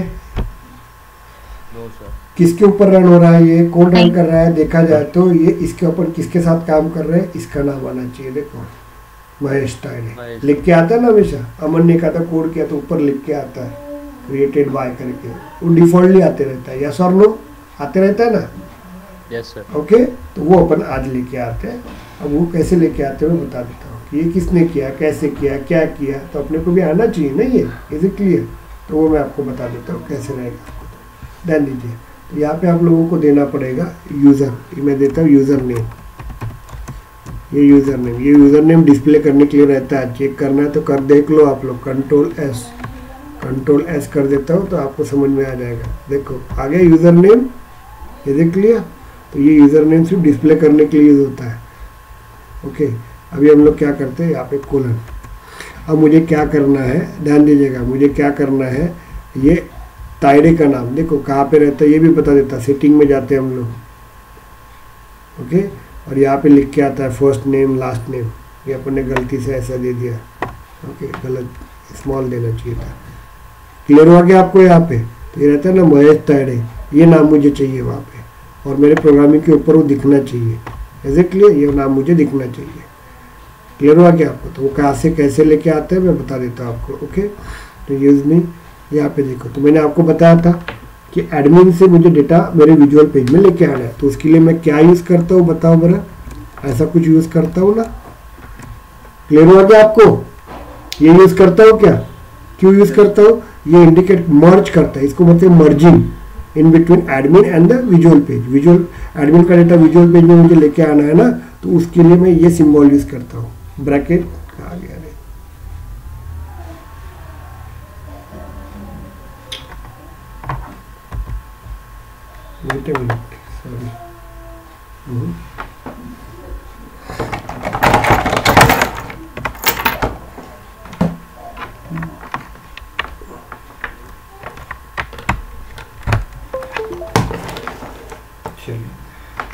No sir. किसके ऊपर रन हो रहा है? ये कौन रन कर रहा है? देखा जाए तो ये इसके ऊपर किसके साथ काम कर रहे हैं, इसका नाम आना चाहिए। देखो महेश टाइड लिख के आता है ना हमेशा, अमन ने कहा था कोड किया तो ऊपर लिख के आता है क्रिएटेड बाय करके, वो डिफॉल्टली आते रहता है, यस और नो आते रहता है ना? Yes sir. ओके, तो वो अपन आज लेके आते हैं। अब वो कैसे लेके आते हैं मैं बता देता हूँ कि ये किसने किया, कैसे किया, क्या किया, तो अपने को भी आना चाहिए ना ये, इज इट क्लियर? तो वो मैं आपको बता देता हूँ कैसे रहेगा, ध्यान दीजिए। तो यहाँ पे आप लोगों को देना पड़ेगा यूज़र, मैं देता हूँ यूज़र नेम, ये यूज़र नेम डिस्प्ले करने के लिए रहता है, चेक करना है तो कर देख लो आप लोग, कंट्रोल एस कर देता हूँ तो आपको समझ में आ जाएगा। देखो आ गया यूज़र नेम, ये देख लिया? तो ये यूज़र नेम सिर्फ डिस्प्ले करने के लिए यूज़ होता है, ओके। अभी हम लोग क्या करते हैं, यहाँ पे कोलन। अब मुझे क्या करना है, ध्यान दीजिएगा, मुझे क्या करना है, ये टाइडे का नाम देखो कहाँ पे रहता है ये भी बता देता है, सेटिंग में जाते हैं हम लोग, ओके। और यहाँ पे लिख के आता है फर्स्ट नेम लास्ट नेम, ये अपन ने गलती से ऐसा दे दिया, ओके, गलत स्मॉल देना चाहिए था। क्लियर हो गया आपको? यहाँ पे तो ये रहता है ना महेश टाइडे, ये नाम मुझे चाहिए वहाँ पे, और मेरे प्रोग्रामिंग के ऊपर वो दिखना चाहिए, ऐसे क्लियर, ये नाम मुझे दिखना चाहिए। क्लियर हुआ क्या आपको? तो वो कहाँ से कैसे लेके आते हैं मैं बता देता हूँ आपको, ओके। तो यूज मी यहाँ पे देखो, तो मैंने आपको बताया था कि एडमिन से मुझे डेटा मेरे विजुअल पेज में लेके आना है, तो उसके लिए मैं क्या यूज़ करता हूँ बताओ बरा? ऐसा कुछ यूज़ करता हूँ ना? क्लियर हुआ क्या आपको? ये यूज़ करता हूँ क्या? क्यों यूज़ करता हूँ? ये इंडिकेट मर्ज करता है, इसको बोलते हैं merging in between admin and the visual page. Visual admin का डेटा विजुअल पेज में मुझे लेके आना है ना, तो उसके लिए मैं ये सिंबल यूज़ करता हूँ, ब्रैकेट आ गया रे, wait a minute, sorry.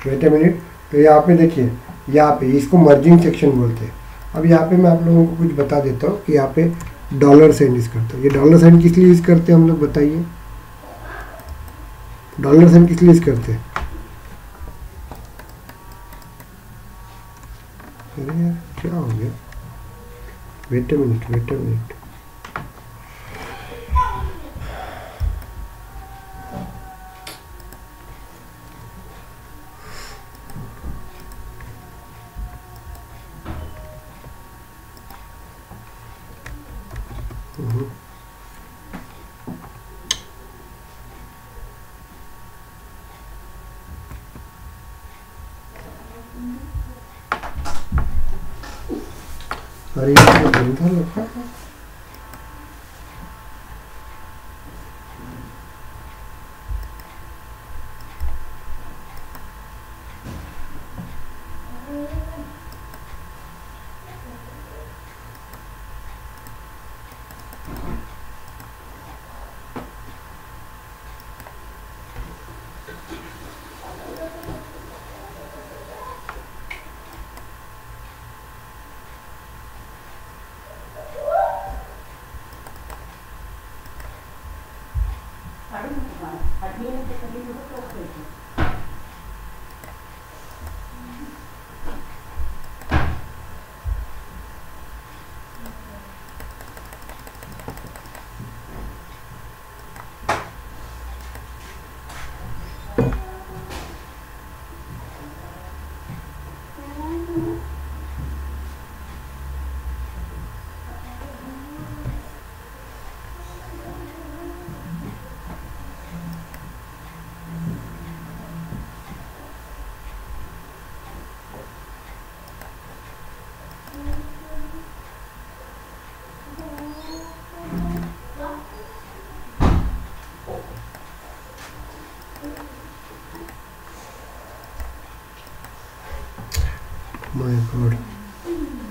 Wait a minute, तो यहाँ पे देखिए, यहाँ पे इसको मर्जिंग सेक्शन बोलते हैं। अब यहाँ पे मैं आप लोगों को कुछ बता देता हूँ कि यहाँ पे डॉलर साइन यूज़ करता हूँ। ये डॉलर साइन किस लिए यूज़ करते हैं हम लोग बताइए? डॉलर साइन किस लिए यूज़ करते हैं? अरे यार क्या हो गया? वेट अ मिनट, हम्म। अरे ये तो गंदा लगा है। My God.